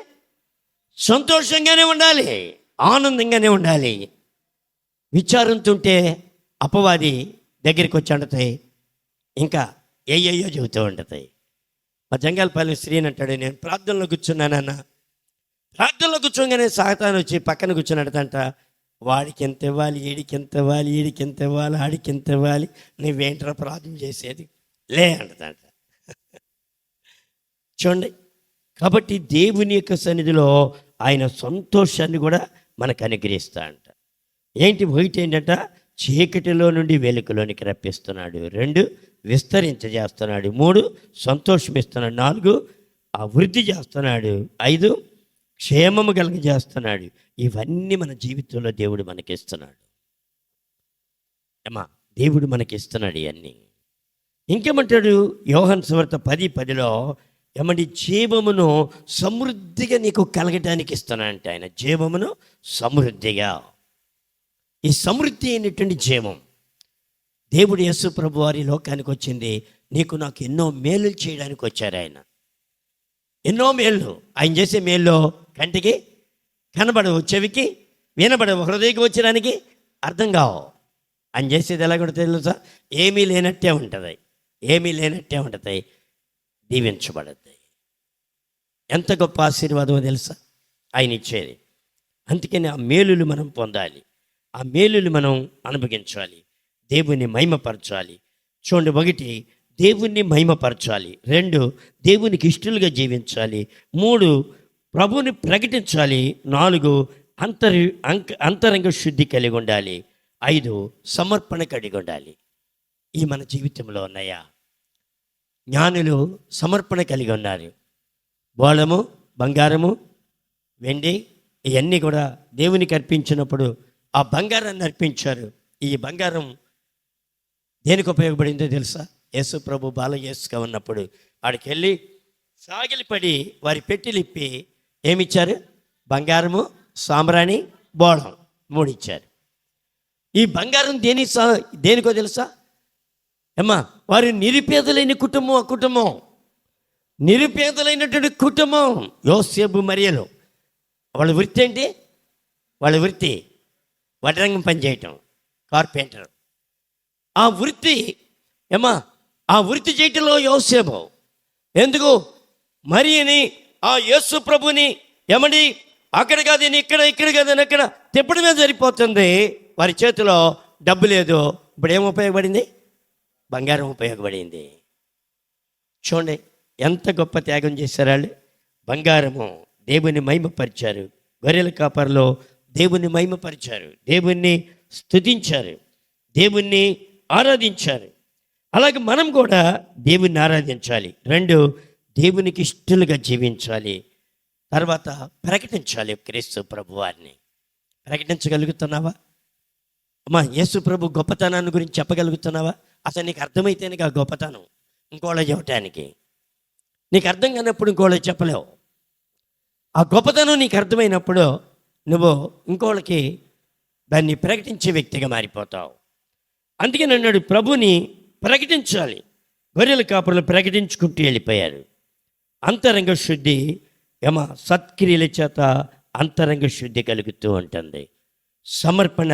సంతోషంగానే ఉండాలి, ఆనందంగానే ఉండాలి. విచారంతో ఉంటే అపవాది దగ్గరికి వచ్చి అంటుతాయి, ఇంకా ఏయ్యో చెబుతూ ఉంటుంది. మా జంగాలపల్లి శ్రీని అంటాడు, నేను ప్రార్థనలో కూర్చున్నానన్న, ప్రార్థనలో కూర్చోగానే సాతాను వచ్చి పక్కన కూర్చొని అడతంట, వాడికి ఎంత ఇవ్వాలి, ఈడికి ఎంత ఇవ్వాలి, ఈడికి ఎంత ఇవ్వాలి, ఆడికి ఎంత ఇవ్వాలి, నువ్వేంట్రా ప్రార్థన చేసేది లే అంటదంట. చూడండి, కాబట్టి దేవుని యొక్క సన్నిధిలో ఆయన సంతోషాన్ని కూడా మనకు అనుగ్రహిస్తా అంట. ఏంటి? ఒకటి ఏంటంట, చీకటిలో నుండి వెలుగులోనికి రప్పిస్తున్నాడు. 2 విస్తరించజేస్తున్నాడు. 3 సంతోషం ఇస్తున్నాడు. 4 అభివృద్ధి చేస్తున్నాడు. 5 క్షేమము కలుగజేస్తున్నాడు. ఇవన్నీ మన జీవితంలో దేవుడు మనకిస్తున్నాడు. అమ్మా, దేవుడు మనకిస్తున్నాడు ఇవన్నీ. ఇంకేమంటాడు? యోహాను సువార్త 10:10లో ఏమండి, జీవమును సమృద్ధిగా నీకు కలగటానికి ఇస్తున్నానంటే ఆయన జీవమును సమృద్ధిగా. ఈ సమృద్ధి అయినటువంటి జీవం దేవుడు యేసు ప్రభు వారి లోకానికి వచ్చింది నీకు నాకు ఎన్నో మేలు చేయడానికి వచ్చారు. ఆయన ఎన్నో మేళ్ళు. ఆయన చేసే మేల్లో కంటికి కనబడవు, చెవికి వినబడవు, హృదయకి వచ్చడానికి అర్థం కావు. ఆయన చేసేది ఎలా కూడా తెలుసా? ఏమీ లేనట్టే ఉంటుంది, ఏమీ లేనట్టే ఉంటుంది, దీవించబడద్ది. ఎంత గొప్ప ఆశీర్వాదమో తెలుసా ఆయన ఇచ్చేది. అందుకని ఆ మేలులు మనం పొందాలి, ఆ మేలులు మనం అనుభవించాలి, దేవుని మహిమపరచాలి. చూడండి, 1 దేవుణ్ణి మహిమపరచాలి, 2 దేవునికి ఇష్టలుగా జీవించాలి, 3 ప్రభుని ప్రకటించాలి, 4 అంతరంగ శుద్ధి కలిగి ఉండాలి, 5 సమర్పణ కలిగి ఉండాలి. ఈ మన జీవితంలో ఉన్నాయా? జ్ఞానులు సమర్పణ కలిగి ఉన్నారు. బోళము, బంగారము, వెండి ఇవన్నీ కూడా దేవునికి అర్పించినప్పుడు ఆ బంగారాన్ని అర్పించారు. ఈ బంగారం దేనికి ఉపయోగపడిందో తెలుసా? యేసు ప్రభు బాలయేసుగా ఉన్నప్పుడు ఆడికి వెళ్ళి సాగిలిపడి వారి పెట్టెలిప్పి ఏమిచ్చారు? బంగారము, సాంబ్రాణి, బోళం 3 ఇచ్చారు. ఈ బంగారం దేనికో తెలుసా అమ్మా? వారి నిరుపేదలైన కుటుంబం, ఆ కుటుంబం నిరుపేదలైనటువంటి కుటుంబం. యోసేపు, మరియలు వాళ్ళ వృత్తి ఏంటి? వాళ్ళ వృత్తి వడ్రంగం పని చేయటం, కార్పెంటర్. ఆ వృత్తి ఏమా ఆ వృత్తి చేయటంలో యోసేపు ఎందుకు మరియని ఆ యేసు ప్రభుని ఏమని అక్కడ కాదని ఇక్కడ కాదని అక్కడ తిప్పడమే సరిపోతుంది. వారి చేతిలో డబ్బు లేదు. ఇప్పుడు ఏం ఉపయోగపడింది? బంగారం ఉపయోగపడింది. చూడండి ఎంత గొప్ప త్యాగం చేశారు వాళ్ళు. బంగారము దేవుని మహిమపరిచారు, గొర్రెల కాపరిలో దేవుని మహిమపరిచారు, దేవుణ్ణి స్తుతించారు, దేవుణ్ణి ఆరాధించారు. అలాగే మనం కూడా దేవుణ్ణి ఆరాధించాలి. 2, దేవునికి ఇష్టలుగా జీవించాలి. తర్వాత ప్రకటించాలి క్రీస్తు ప్రభు వారిని. ప్రకటించగలుగుతున్నావా అమ్మా? యేసు ప్రభు గొప్పతనాన్ని గురించి చెప్పగలుగుతున్నావా? అసలు నీకు అర్థమైతేనే ఆ గొప్పతనం ఇంకోళ్ళ చెప్పటానికి. నీకు అర్థం కానప్పుడు ఇంకోళ్ళకి చెప్పలేవు. ఆ గొప్పతనం నీకు అర్థమైనప్పుడు నువ్వు ఇంకోళ్ళకి దాన్ని ప్రకటించే వ్యక్తిగా మారిపోతావు. అందుకని అన్నాడు ప్రభుని ప్రకటించాలి. గొర్రెల కాపురులు ప్రకటించుకుంటూ వెళ్ళిపోయారు. అంతరంగ శుద్ధి సత్క్రియల చేత అంతరంగ శుద్ధి కలుగుతూ ఉంటుంది. సమర్పణ,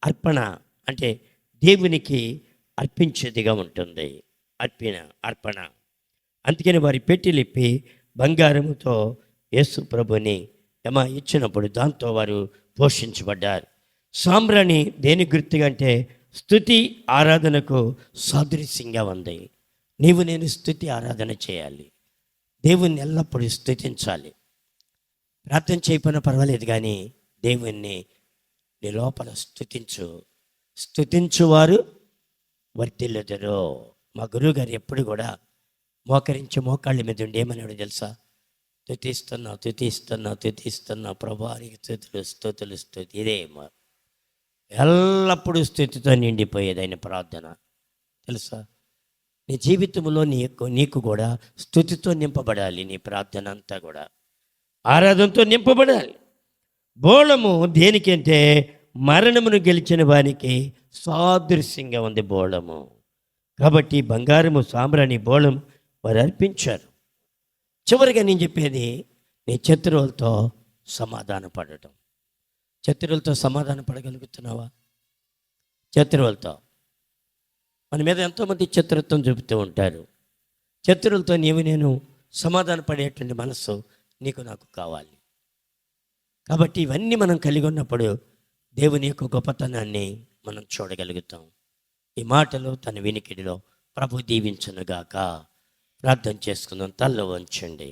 అర్పణ అంటే దేవునికి అర్పించేదిగా ఉంటుంది. అర్పణ. అందుకని వారి పెట్టెలిప్పి బంగారముతో యేసు ప్రభుని ఇచ్చినప్పుడు దాంతో వారు పోషించబడ్డారు. సాంబ్రాణి దేని గుర్తుగా అంటే స్తుతి ఆరాధనకు సాదృశ్యంగా ఉంది. నీవు నేను స్తుతి ఆరాధన చేయాలి. దేవుణ్ణి ఎల్లప్పుడూ స్తుతించాలి. ప్రార్థన చేయకపోయినా పర్వాలేదు, కానీ దేవుణ్ణి నీ లోపల స్తుతించువారు వర్తిల్లుదరు. మా గురువు గారు ఎప్పుడు కూడా మోకరించి మోకాళ్ళ మీద ఉండి ఏమన్నాడు తెలుసా? తుతిస్తున్నావు ప్రభువానికి స్తుతులు. ఇదే ఎల్లప్పుడూ స్థుతితో నిండిపోయేది ఆయన ప్రార్థన. తెలుసా? నీ జీవితంలో నీకు కూడా స్థుతితో నింపబడాలి. నీ ప్రార్థన అంతా కూడా ఆరాధనతో నింపబడాలి. బోళము దేనికంటే మరణమును గెలిచిన వానికి సాదృశ్యంగా ఉంది బోళము. కాబట్టి బంగారము, సాంబ్రాణి, బోళం వారు అర్పించారు. చివరిగా నేను చెప్పేది, నీ శత్రువులతో సమాధాన పడటం. శత్రువులతో సమాధాన పడగలుగుతున్నావా? శత్రువులతో మన మీద ఎంతోమంది శత్రుత్వం చూపుతూ ఉంటారు. శత్రువులతో నేను సమాధాన పడేటువంటి మనస్సు నీకు నాకు కావాలి. కాబట్టి ఇవన్నీ మనం కలిగి ఉన్నప్పుడు దేవుని యొక్క గొప్పతనాన్ని మనం చూడగలుగుతాం. ఈ మాటలు తన వినికిడిలో ప్రభు దీవించునుగాక. ప్రార్థన చేసుకుందాం. తల్ల వంచండి.